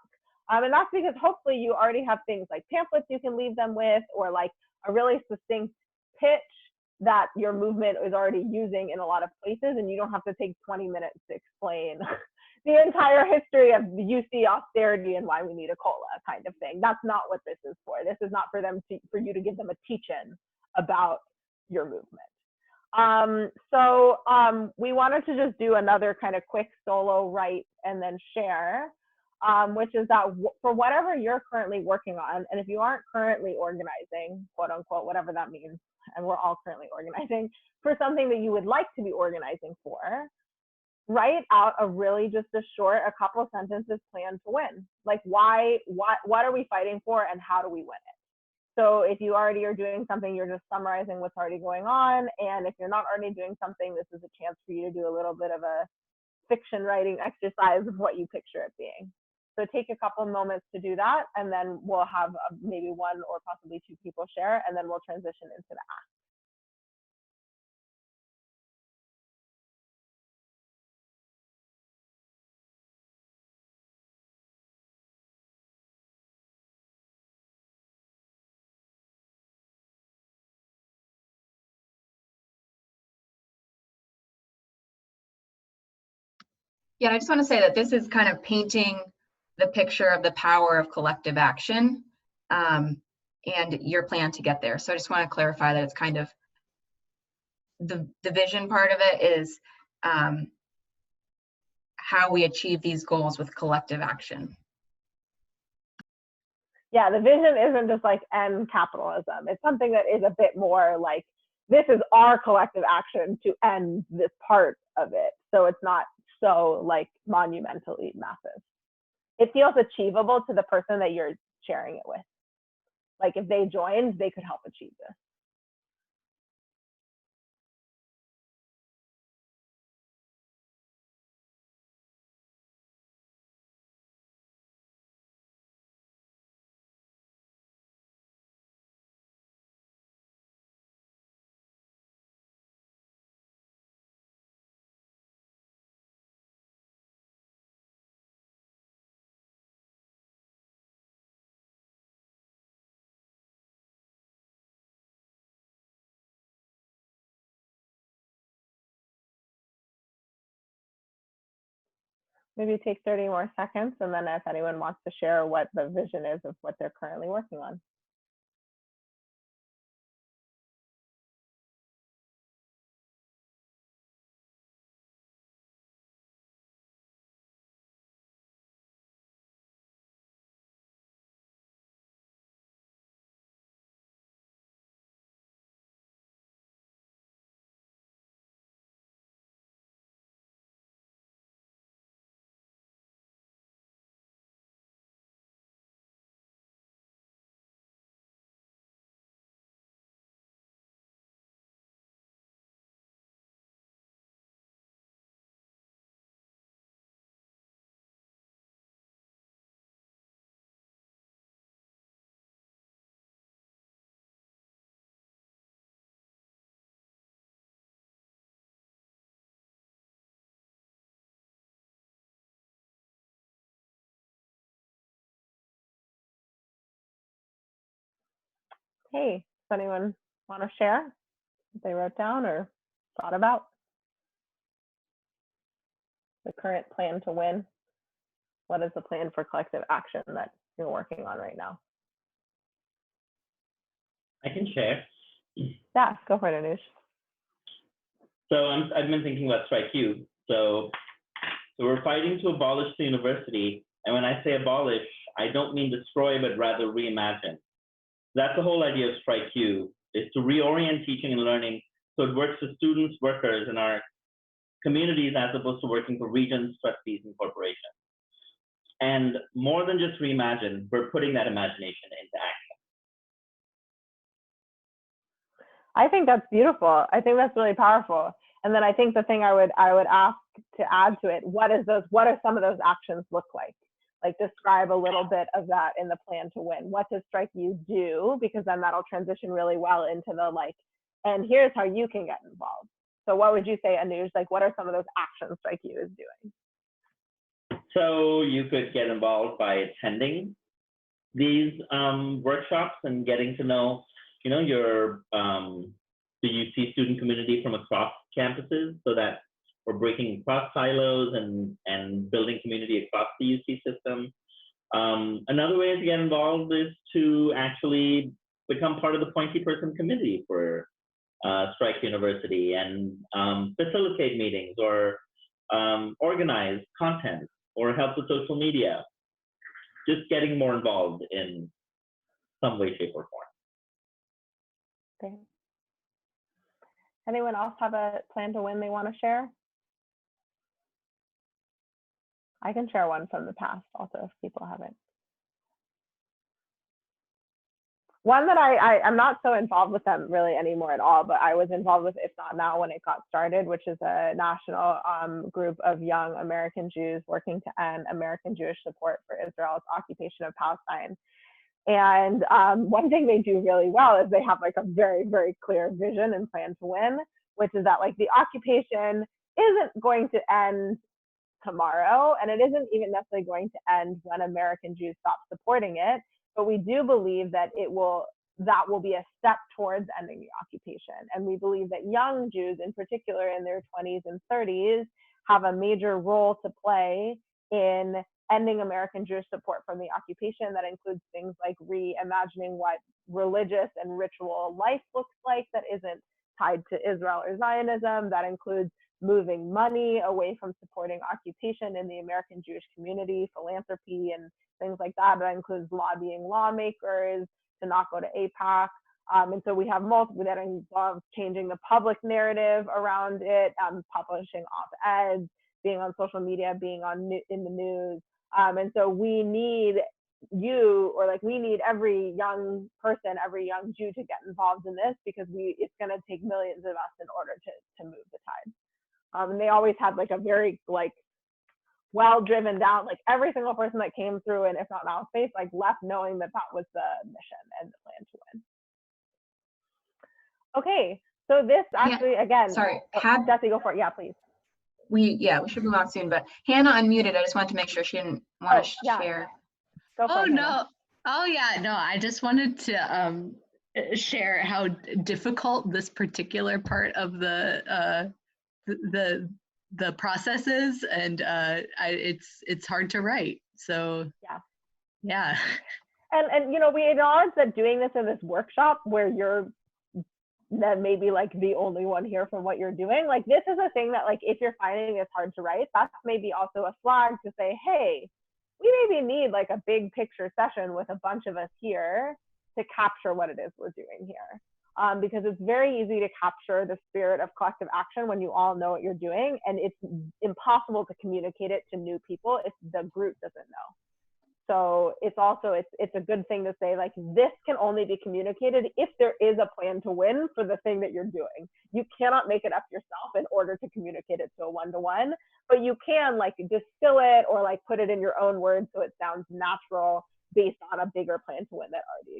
And that's because hopefully you already have things like pamphlets you can leave them with, or like a really succinct pitch that your movement is already using in a lot of places, and you don't have to take 20 minutes to explain the entire history of the UC austerity and why we need a COLA kind of thing. That's not what this is for. This is not for you to give them a teach-in about your movement. We wanted to just do another kind of quick solo write and then share, which is that for whatever you're currently working on, and if you aren't currently organizing, quote unquote, whatever that means, and we're all currently organizing for something that you would like to be organizing for, write out a really just a short, a couple sentences plan to win. Like what are we fighting for and how do we win it? So if you already are doing something, you're just summarizing what's already going on. And if you're not already doing something, this is a chance for you to do a little bit of a fiction writing exercise of what you picture it being. So take a couple moments to do that, and then we'll have maybe one or possibly two people share, and then we'll transition into the act. Yeah, I just want to say that this is kind of painting the picture of the power of collective action and your plan to get there. So I just want to clarify that it's kind of the vision part of it is how we achieve these goals with collective action. Yeah, the vision isn't just like end capitalism. It's something that is a bit more like, this is our collective action to end this part of it. So it's not so like monumentally massive. It feels achievable to the person that you're sharing it with. Like if they joined, they could help achieve this. Maybe take 30 more seconds, and then if anyone wants to share what the vision is of what they're currently working on. Hey, does anyone want to share what they wrote down or thought about? The current plan to win. What is the plan for collective action that you're working on right now? I can share. Yeah, go for it, Anush. So I've been thinking about Strike U. So we're fighting to abolish the university. And when I say abolish, I don't mean destroy, but rather reimagine. That's the whole idea of Strike U, is to reorient teaching and learning so it works for students, workers, and our communities as opposed to working for regions, trustees, and corporations. And more than just reimagine, we're putting that imagination into action. I think that's beautiful. I think that's really powerful. And then I think the thing I would ask to add to it, what are some of those actions look like? Like describe a little bit of that in the plan to win. What does Strike U do? Because then that'll transition really well into the like, and here's how you can get involved. So what would you say, Anuj? Like what are some of those actions Strike U is doing? So you could get involved by attending these workshops and getting to know, your the UC student community from across campuses, so that we're breaking across silos and building community across the UC system. Another way to get involved is to actually become part of the pointy person committee for Strike University and facilitate meetings or organize content or help with social media. Just getting more involved in some way, shape, or form. Okay. Anyone else have a plan to win they want to share? I can share one from the past also if people haven't. One that I'm not so involved with them really anymore at all, but I was involved with, if not now, when it got started, which is a national group of young American Jews working to end American Jewish support for Israel's occupation of Palestine. And one thing they do really well is they have like a very, very clear vision and plan to win, which is that like the occupation isn't going to end tomorrow, and it isn't even necessarily going to end when American Jews stop supporting it. But we do believe that that will be a step towards ending the occupation. And we believe that young Jews, in particular in their 20s and 30s, have a major role to play in ending American Jewish support from the occupation. That includes things like reimagining what religious and ritual life looks like that isn't tied to Israel or Zionism. That includes moving money away from supporting occupation in the American Jewish community, philanthropy, and things like that. That includes lobbying lawmakers to not go to AIPAC. And so we have multiple that involves changing the public narrative around it, publishing op-eds, being on social media, being in the news. And so we need we need every young person, every young Jew to get involved in this, because it's going to take millions of us in order to move the tide. And they always had like a very like well driven down, like every single person that came through, and if not now space, like left knowing that was the mission and the plan to win. Okay, so this actually again. Sorry, Jesse, go for it. Yeah, please. We should move on soon, but Hannah unmuted. I just wanted to make sure she didn't want to share. Go for it, no. Hannah. Oh yeah, no. I just wanted to share how difficult this particular part of the process is, and it's hard to write. So yeah. And we acknowledge that doing this in this workshop where you're then maybe like the only one here for what you're doing, like this is a thing that like if you're finding it's hard to write, that's maybe also a flag to say, hey, we maybe need like a big picture session with a bunch of us here to capture what it is we're doing here. Because it's very easy to capture the spirit of collective action when you all know what you're doing, and it's impossible to communicate it to new people if the group doesn't know. So it's a good thing to say, like, this can only be communicated if there is a plan to win for the thing that you're doing. You cannot make it up yourself in order to communicate it to a one-to-one, but you can like distill it or like put it in your own words so it sounds natural based on a bigger plan to win that already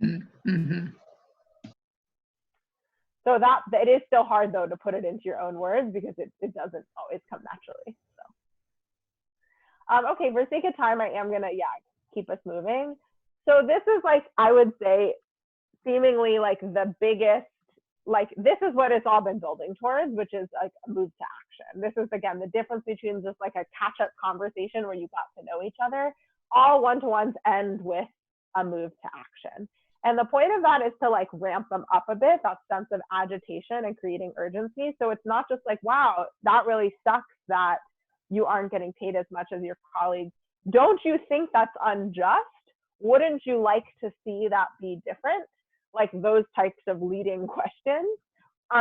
exists. Mm-hmm. So that it is still hard though to put it into your own words because it doesn't always come naturally. So okay, for sake of time, I am gonna keep us moving. So this is like, I would say, seemingly like the biggest, like this is what it's all been building towards, which is like a move to action. This is again the difference between just like a catch-up conversation where you got to know each other. All one-to-ones end with a move to action. And the point of that is to like ramp them up a bit, that sense of agitation and creating urgency. So it's not just like, wow, that really sucks that you aren't getting paid as much as your colleagues. Don't you think that's unjust? Wouldn't you like to see that be different? Like those types of leading questions.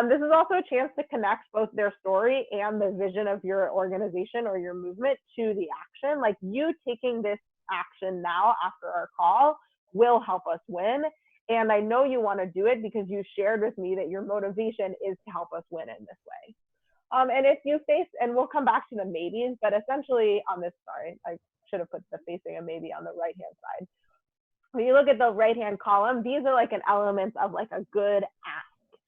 This is also a chance to connect both their story and the vision of your organization or your movement to the action. Like you taking this action now after our call will help us win. And I know you want to do it because you shared with me that your motivation is to help us win in this way. And if you face, and we'll come back to the maybes, but essentially on this, sorry, I should have put the facing a maybe on the right-hand side. When you look at the right-hand column, these are like an element of like a good ask.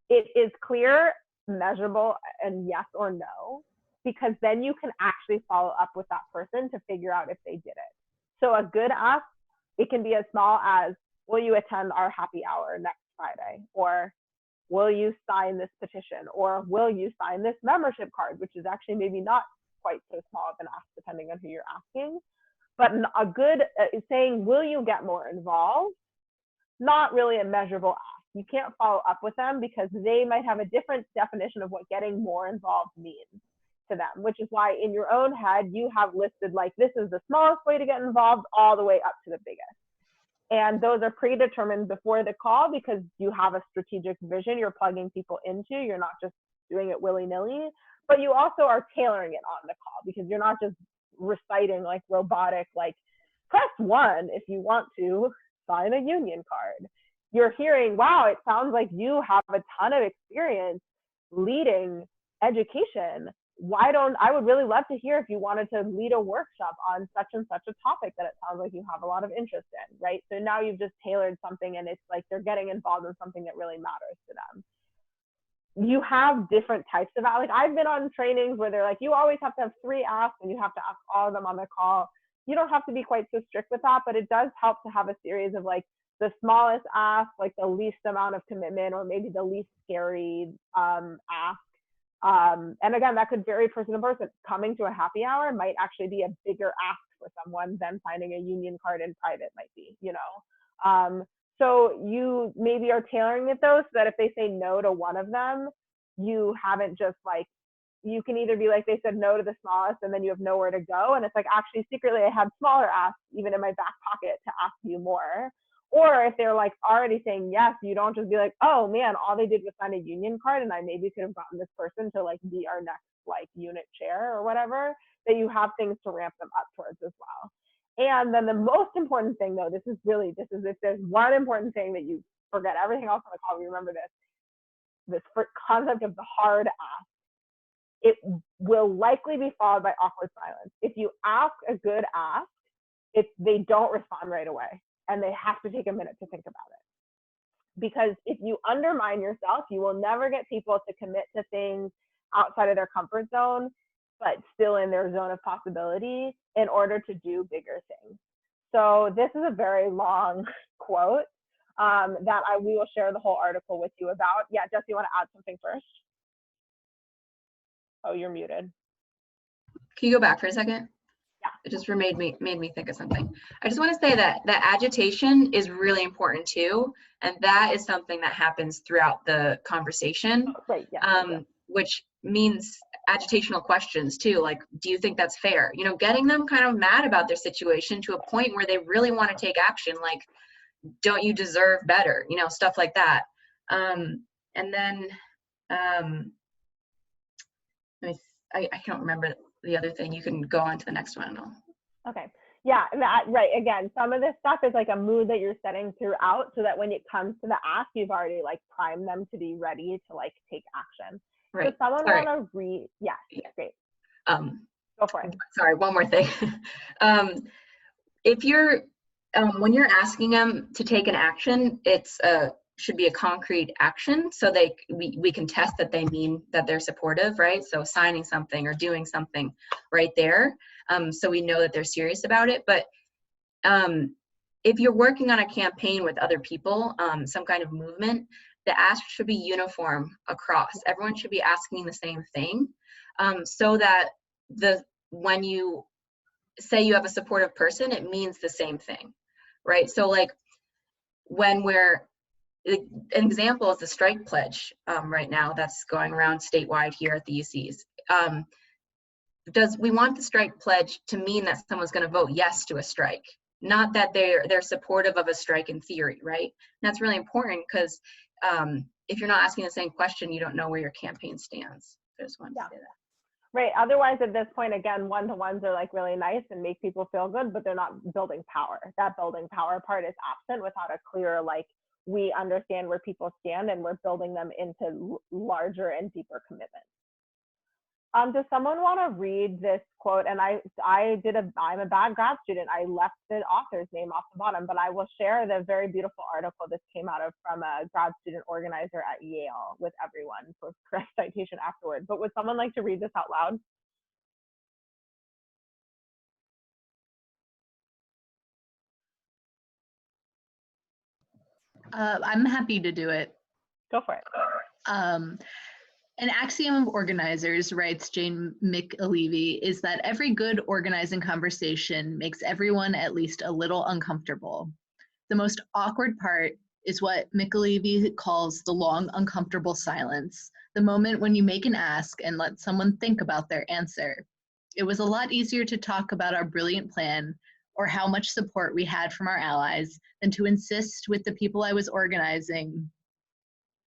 It is clear, measurable, and yes or no, because then you can actually follow up with that person to figure out if they did it. So a good ask, it can be as small as, will you attend our happy hour next Friday? Or will you sign this petition? Or will you sign this membership card, which is actually maybe not quite so small of an ask depending on who you're asking. But a good saying, will you get more involved? Not really a measurable ask. You can't follow up with them because they might have a different definition of what getting more involved means to them, which is why in your own head, you have listed like, this is the smallest way to get involved all the way up to the biggest. And those are predetermined before the call because you have a strategic vision you're plugging people into. You're not just doing it willy-nilly, but you also are tailoring it on the call because you're not just reciting like robotic, like press 1 if you want to sign a union card. You're hearing, wow, it sounds like you have a ton of experience leading education. I would really love to hear if you wanted to lead a workshop on such and such a topic that it sounds like you have a lot of interest in, right? So now you've just tailored something and it's like they're getting involved in something that really matters to them. You have different types of, like I've been on trainings where they're like, you always have to have 3 asks and you have to ask all of them on the call. You don't have to be quite so strict with that, but it does help to have a series of like the smallest ask, like the least amount of commitment, or maybe the least scary ask. And again, that could vary person to person. Coming to a happy hour might actually be a bigger ask for someone than signing a union card in private might be, you know? So you maybe are tailoring it though, so that if they say no to one of them, you haven't just like, you can either be like, they said no to the smallest and then you have nowhere to go. And it's like, actually secretly I had smaller asks even in my back pocket to ask you more. Or if they're like already saying yes, you don't just be like, oh man, all they did was sign a union card and I maybe could have gotten this person to like be our next like unit chair or whatever, that you have things to ramp them up towards as well. And then the most important thing though, this is if there's one important thing that you forget everything else on the call, remember this concept of the hard ask. It will likely be followed by awkward silence. If you ask a good ask, they don't respond right away and they have to take a minute to think about it. Because if you undermine yourself, you will never get people to commit to things outside of their comfort zone, but still in their zone of possibility in order to do bigger things. So this is a very long quote that we will share the whole article with you about. Yeah, Jess, you want to add something first? Oh, you're muted. Can you go back for a second? Yeah. It just made me think of something. I just want to say that agitation is really important too, and that is something that happens throughout the conversation. Right. Yeah. Which means agitational questions too, like, do you think that's fair? You know, getting them kind of mad about their situation to a point where they really want to take action, like, don't you deserve better? You know, stuff like that. And then I can't remember the other thing. You can go on to the next one. Okay. Yeah, right. Again, some of this stuff is like a mood that you're setting throughout so that when it comes to the ask, you've already like primed them to be ready to like take action. Right. So someone want to read? Yeah, great. Go for it. Sorry, one more thing. If you're, when you're asking them to take an action, it's should be a concrete action, so we can test that they mean that they're supportive, right? So signing something or doing something right there, so we know that they're serious about it. But if you're working on a campaign with other people, some kind of movement, the ask should be uniform across. Everyone should be asking the same thing, so that when you say you have a supportive person, it means the same thing, right? So like when an example is the strike pledge right now that's going around statewide here at the UCs. We want the strike pledge to mean that someone's going to vote yes to a strike, not that they're supportive of a strike in theory, right? And that's really important because if you're not asking the same question, you don't know where your campaign stands. I just wanted to say that. Right. Otherwise, at this point, again, one-to-ones are like really nice and make people feel good, but they're not building power. That building power part is absent without a clear, like, we understand where people stand and we're building them into larger and deeper commitments. Does someone want to read this quote? And I'm a bad grad student. I left the author's name off the bottom, but I will share the very beautiful article this came out of from a grad student organizer at Yale with everyone for correct citation afterward. But would someone like to read this out loud? I'm happy to do it. Go for it. An axiom of organizers, writes Jane McAlevey, is that every good organizing conversation makes everyone at least a little uncomfortable. The most awkward part is what McAlevey calls the long, uncomfortable silence, the moment when you make an ask and let someone think about their answer. It was a lot easier to talk about our brilliant plan or how much support we had from our allies than to insist with the people I was organizing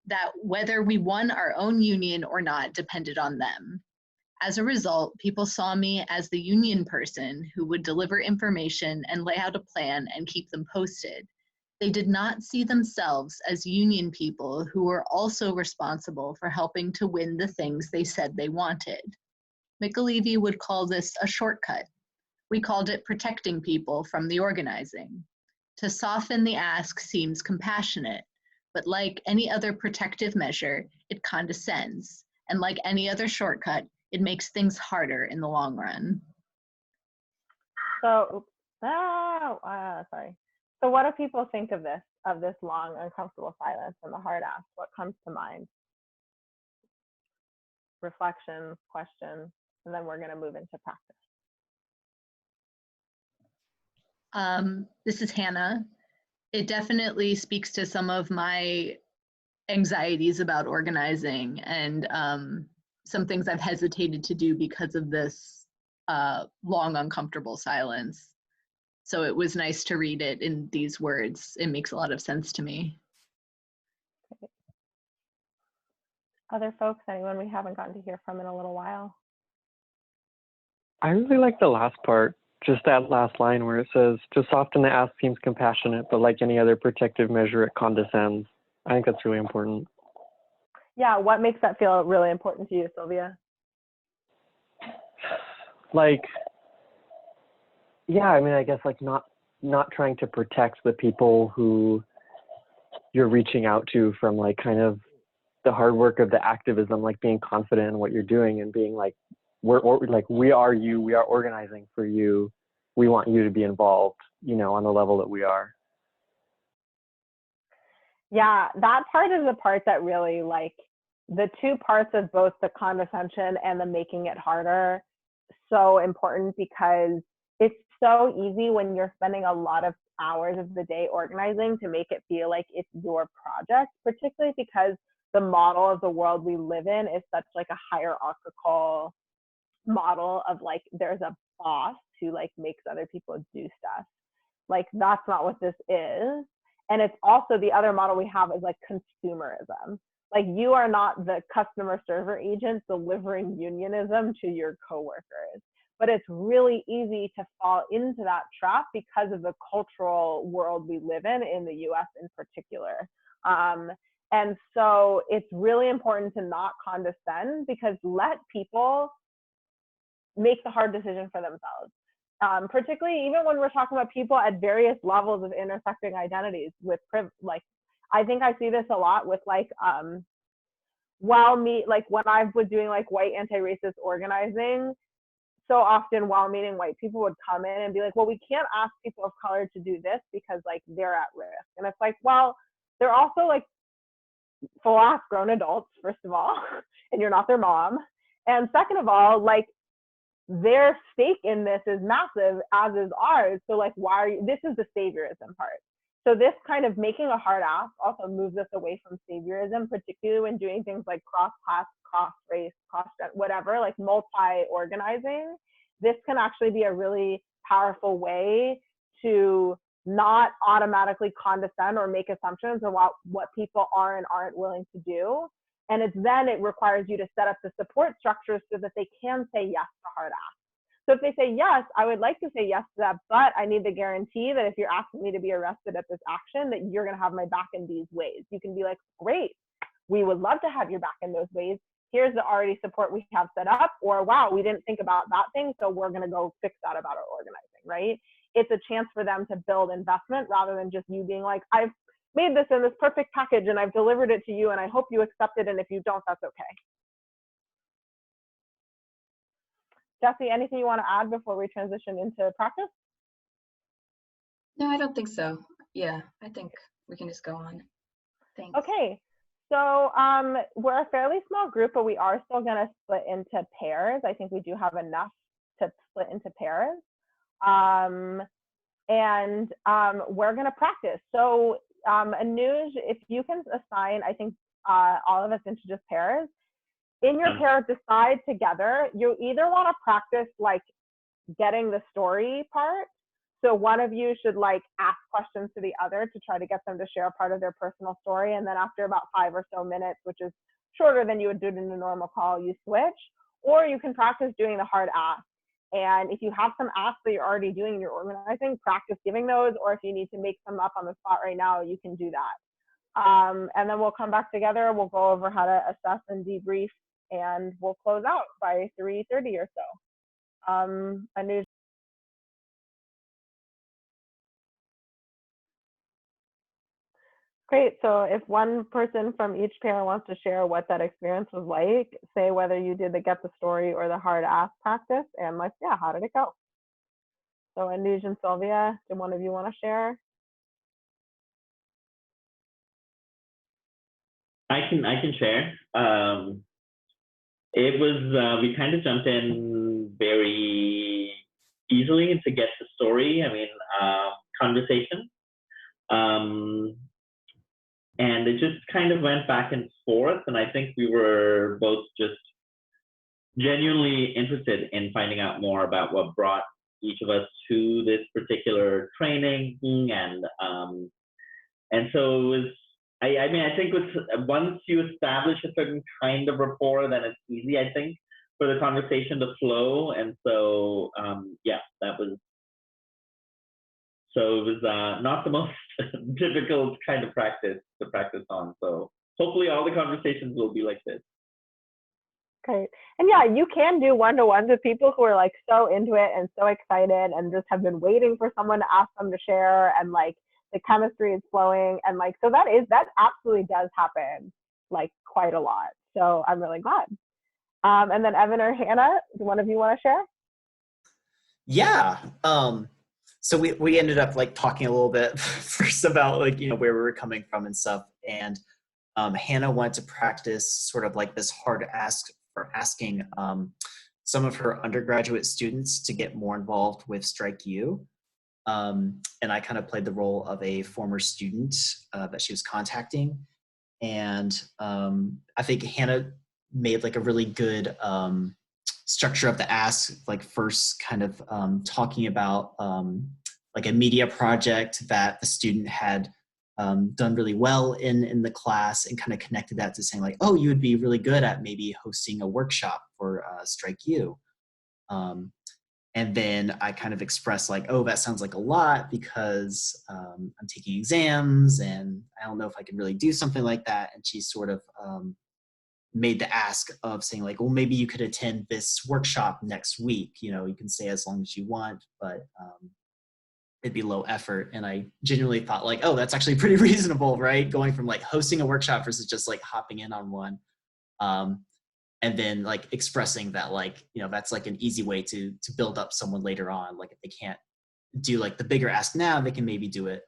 that whether we won our own union or not depended on them. As a result, people saw me as the union person who would deliver information and lay out a plan and keep them posted. They did not see themselves as union people who were also responsible for helping to win the things they said they wanted. McAlevey would call this a shortcut. We called it protecting people from the organizing. To soften the ask seems compassionate, but like any other protective measure, it condescends. And like any other shortcut, it makes things harder in the long run. So, sorry. So what do people think of this long, uncomfortable silence and the hard ask? What comes to mind? Reflections, questions, and then we're going to move into practice. This is Hannah. It definitely speaks to some of my anxieties about organizing and some things I've hesitated to do because of this long, uncomfortable silence. So it was nice to read it in these words. It makes a lot of sense to me. Other folks, anyone we haven't gotten to hear from in a little while? I really like the last part, just that last line where it says, to soften the ask seems compassionate, but like any other protective measure, it condescends. I think that's really important. Yeah, what makes that feel really important to you, Sylvia? Like, yeah, I mean, I guess like not trying to protect the people who you're reaching out to from like kind of the hard work of the activism, like being confident in what you're doing and being like, we are you, we are organizing for you. We want you to be involved, you know, on the level that we are. Yeah, that part is the part that really, like, the two parts of both the condescension and the making it harder, so important, because it's so easy when you're spending a lot of hours of the day organizing to make it feel like it's your project, particularly because the model of the world we live in is such like a hierarchical model of like there's a boss who like makes other people do stuff. Like that's not what this is. And it's also the other model we have is like consumerism. Like you are not the customer server agent delivering unionism to your coworkers. But it's really easy to fall into that trap because of the cultural world we live in the US in particular. And so it's really important to not condescend, because let people make the hard decision for themselves. Particularly even when we're talking about people at various levels of intersecting identities with like, I think I see this a lot with like, like when I was doing like white anti-racist organizing, so often while meeting white people would come in and be like, well, we can't ask people of color to do this because like they're at risk. And it's like, well, they're also like full ass grown adults, first of all, and you're not their mom. And second of all, like their stake in this is massive, as is ours. So like, why are you, this is the saviorism part. So this kind of making a hard ask also moves us away from saviorism, particularly when doing things like cross-class, cross-race, whatever, like multi-organizing. This can actually be a really powerful way to not automatically condescend or make assumptions about what people are and aren't willing to do. And it's then it requires you to set up the support structures so that they can say yes to hard ask. So if they say yes, I would like to say yes to that, but I need the guarantee that if you're asking me to be arrested at this action, that you're going to have my back in these ways. You can be like, great, we would love to have your back in those ways. Here's the already support we have set up, or wow, we didn't think about that thing, so we're going to go fix that about our organizing, right? It's a chance for them to build investment rather than just you being like, I've made this in this perfect package and I've delivered it to you and I hope you accept it, and if you don't, that's okay. Jesse, anything you want to add before we transition into practice? No, I don't think so. Yeah, I think we can just go on. Thanks. Okay, so we're a fairly small group, but we are still going to split into pairs. I think we do have enough to split into pairs. And we're going to practice. So Anuj, if you can assign, I think, all of us into just pairs. In your pair, decide together, you either want to practice like getting the story part. So one of you should like ask questions to the other to try to get them to share a part of their personal story. And then after about 5 or so minutes, which is shorter than you would do it in a normal call, you switch. Or you can practice doing the hard ask. And if you have some asks that you're already doing in your organizing, practice giving those. Or if you need to make some up on the spot right now, you can do that. And then we'll come back together. We'll go over how to assess and debrief, and we'll close out by 3:30 or so. Anuj. Great. So if one person from each pair wants to share what that experience was like, say whether you did the get the story or the hard ask practice, and like, yeah, how did it go? So Anuj and Sylvia, do one of you want to share? I can share. It was we kind of jumped in very easily into get the story. I mean, conversation. And it just kind of went back and forth. And I think we were both just genuinely interested in finding out more about what brought each of us to this particular training. And so it was, I mean, I think once you establish a certain kind of rapport, then it's easy, I think, for the conversation to flow. And so, yeah, so it was not the most difficult kind of practice to practice on. So hopefully all the conversations will be like this. Great. And yeah, you can do one-to-ones with people who are like so into it and so excited and just have been waiting for someone to ask them to share, and like the chemistry is flowing, and like, so that absolutely does happen like quite a lot. So I'm really glad. And then Evan or Hannah, do one of you want to share? Yeah. So we ended up like talking a little bit first about like, where we were coming from and stuff. And Hannah wanted to practice sort of like this hard ask for asking some of her undergraduate students to get more involved with Strike U. And I kind of played the role of a former student that she was contacting. And I think Hannah made like a really good structure of the ask, like first kind of talking about like a media project that the student had done really well in the class, and kind of connected that to saying like, oh, you would be really good at maybe hosting a workshop for Strike U. And then I kind of expressed like, oh, that sounds like a lot because I'm taking exams and I don't know if I can really do something like that. And she sort of made the ask of saying like, well, maybe you could attend this workshop next week. You can stay as long as you want, but it'd be low effort. And I genuinely thought like, oh, that's actually pretty reasonable, right? Going from like hosting a workshop versus just like hopping in on one. And then like expressing that like, that's like an easy way to build up someone later on. Like if they can't do like the bigger ask now, they can maybe do it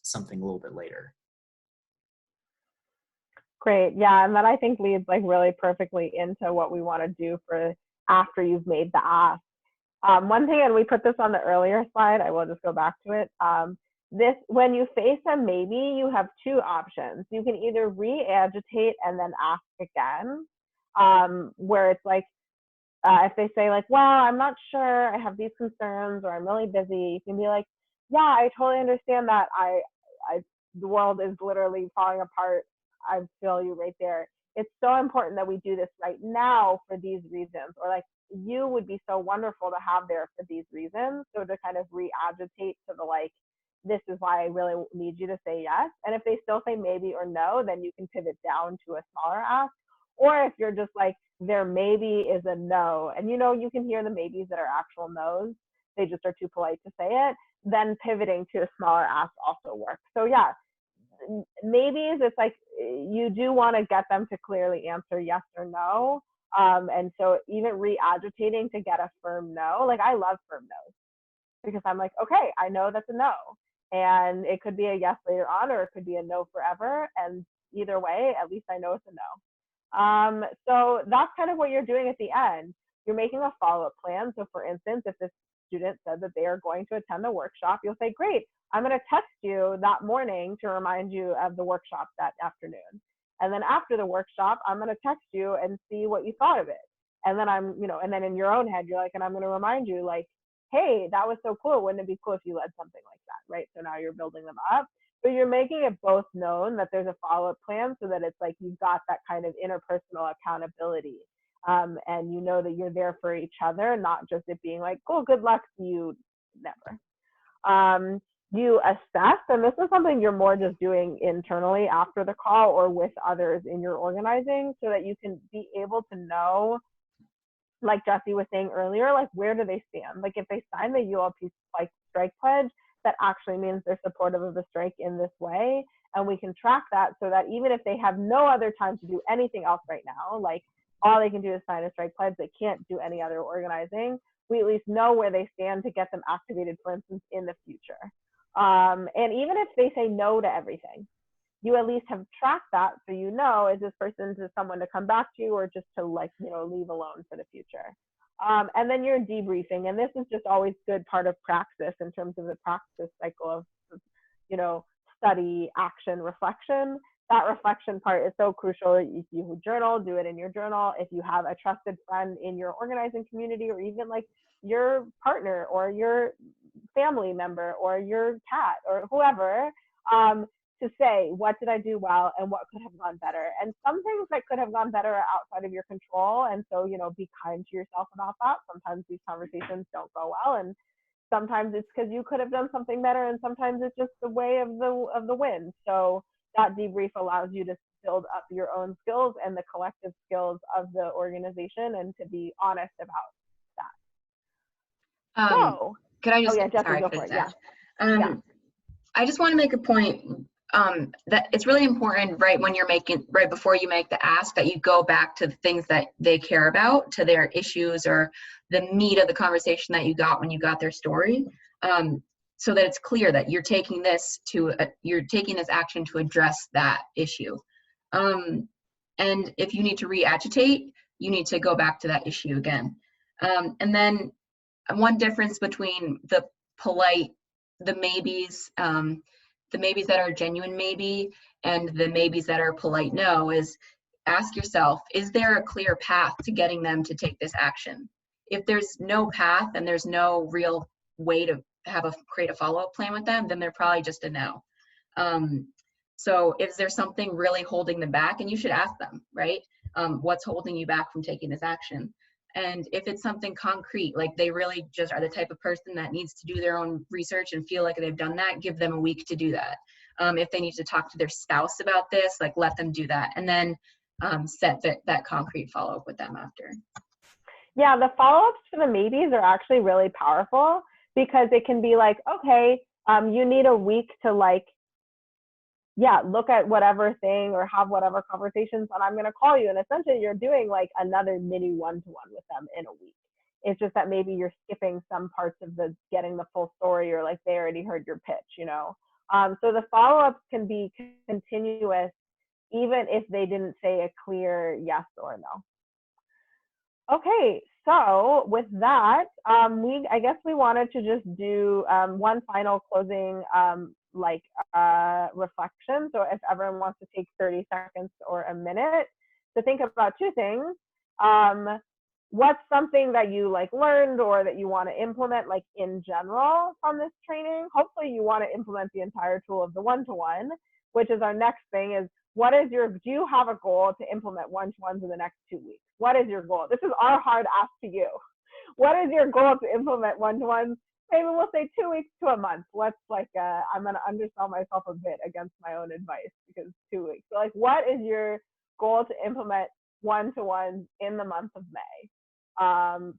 something a little bit later. Great. Yeah. And that I think leads like really perfectly into what we want to do for after you've made the ask. One thing, and we put this on the earlier slide, I will just go back to it. When you face a maybe, you have two options. You can either re-agitate and then ask again, where it's like, if they say like, well, I'm not sure, I have these concerns, or I'm really busy, you can be like, yeah, I totally understand that. The world is literally falling apart. I feel you right there. It's so important that we do this right now for these reasons, or like, you would be so wonderful to have there for these reasons. So to kind of re-agitate to the like, this is why I really need you to say yes. And if they still say maybe or no, then you can pivot down to a smaller ask. Or if you're just like, their maybe is a no, and you can hear the maybes that are actual no's, they just are too polite to say it, then pivoting to a smaller ask also works. So yeah, maybes, it's like you do want to get them to clearly answer yes or no. And so even re-agitating to get a firm no, like I love firm no's, because I'm like, okay, I know that's a no. And it could be a yes later on, or it could be a no forever. And either way, at least I know it's a no. So that's kind of what you're doing at the end. You're making a follow-up plan. So for instance, if this student said that they are going to attend the workshop, you'll say, great, I'm going to text you that morning to remind you of the workshop that afternoon. And then after the workshop, I'm going to text you and see what you thought of it. And then and then in your own head, you're like, and I'm going to remind you, like, hey, that was so cool. Wouldn't it be cool if you led something like that, right? So now you're building them up. But you're making it both known that there's a follow-up plan so that it's like you've got that kind of interpersonal accountability. And you know that you're there for each other, not just it being like, cool, good luck, see you never. You assess, and this is something you're more just doing internally after the call or with others in your organizing so that you can be able to know, like Jesse was saying earlier, like where do they stand? Like if they sign the ULP like strike pledge, that actually means they're supportive of the strike in this way. And we can track that so that even if they have no other time to do anything else right now, like all they can do is sign a strike pledge, they can't do any other organizing, we at least know where they stand to get them activated, for instance, in the future. And even if they say no to everything, you at least have tracked that so you know, is this person just someone to come back to or just to like, you know, leave alone for the future. And then you're debriefing, and this is just always good part of praxis in terms of the practice cycle of, you know, study, action, reflection. That reflection part is so crucial. If you journal, do it in your journal. If you have a trusted friend in your organizing community, or even like your partner or your family member or your cat or whoever, to say, what did I do well and what could have gone better? And some things that could have gone better are outside of your control. And so, you know, be kind to yourself about that. Sometimes these conversations don't go well, and sometimes it's because you could have done something better, and sometimes it's just the way of the wind. So that debrief allows you to build up your own skills and the collective skills of the organization, and to be honest about that. So, Could I just, yeah, Jesse, sorry, go for it. Yeah. I just want to make a point that it's really important right before you make the ask, that you go back to the things that they care about, to their issues or the meat of the conversation that you got when you got their story, so that it's clear that you're taking this action to address that issue. And if you need to re-agitate, you need to go back to that issue again. And then one difference between the maybes, the maybes that are genuine maybe and the maybes that are polite no, is ask yourself, is there a clear path to getting them to take this action? If there's no path and there's no real way to create a follow-up plan with them, then they're probably just a no. So if there's something really holding them back, and you should ask them, right? What's holding you back from taking this action? And if it's something concrete, like they really just are the type of person that needs to do their own research and feel like they've done that, give them a week to do that. If they need to talk to their spouse about this, like let them do that. And then set that concrete follow-up with them after. Yeah, the follow-ups to the maybes are actually really powerful, because it can be like, okay, you need a week to like, look at whatever thing or have whatever conversations, and I'm going to call you. And essentially you're doing like another mini one-to-one with them in a week. It's just that maybe you're skipping some parts of the getting the full story, or like they already heard your pitch, you know? So the follow-ups can be continuous, even if they didn't say a clear yes or no. Okay, so with that, I guess we wanted to just do one final closing reflection. So if everyone wants to take 30 seconds or a minute to think about two things. What's something that you like learned or that you want to implement like in general from this training? Hopefully you want to implement the entire tool of the one-to-one, which is our next thing. Is do you have a goal to implement one-to-ones in the next 2 weeks? What is your goal? This is our hard ask to you. What is your goal to implement one-to-ones? Maybe we'll say 2 weeks to a month. Let's I'm going to undersell myself a bit against my own advice, because 2 weeks. So like, what is your goal to implement one-to-ones in the month of May?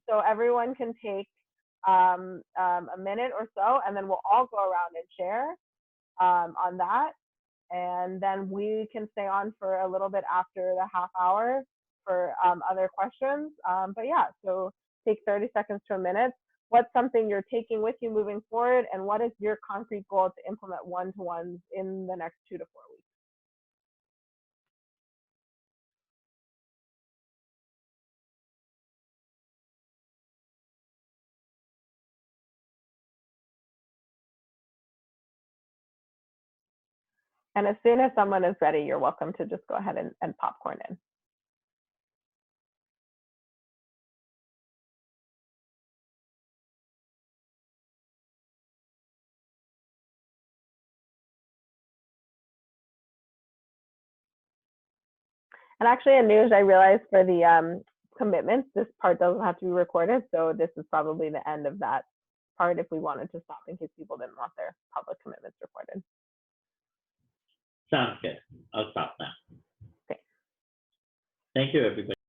So everyone can take a minute or so, and then we'll all go around and share on that. And then we can stay on for a little bit after the half hour for other questions. But yeah, so take 30 seconds to a minute. What's something you're taking with you moving forward, and what is your concrete goal to implement one-to-ones in the next 2 to 4 weeks? And as soon as someone is ready, you're welcome to just go ahead and popcorn in. And actually, in news, I realized for the commitments, this part doesn't have to be recorded. So this is probably the end of that part if we wanted to stop in case people didn't want their public commitments recorded. Sounds good. I'll stop now. Okay. Thank you, everybody.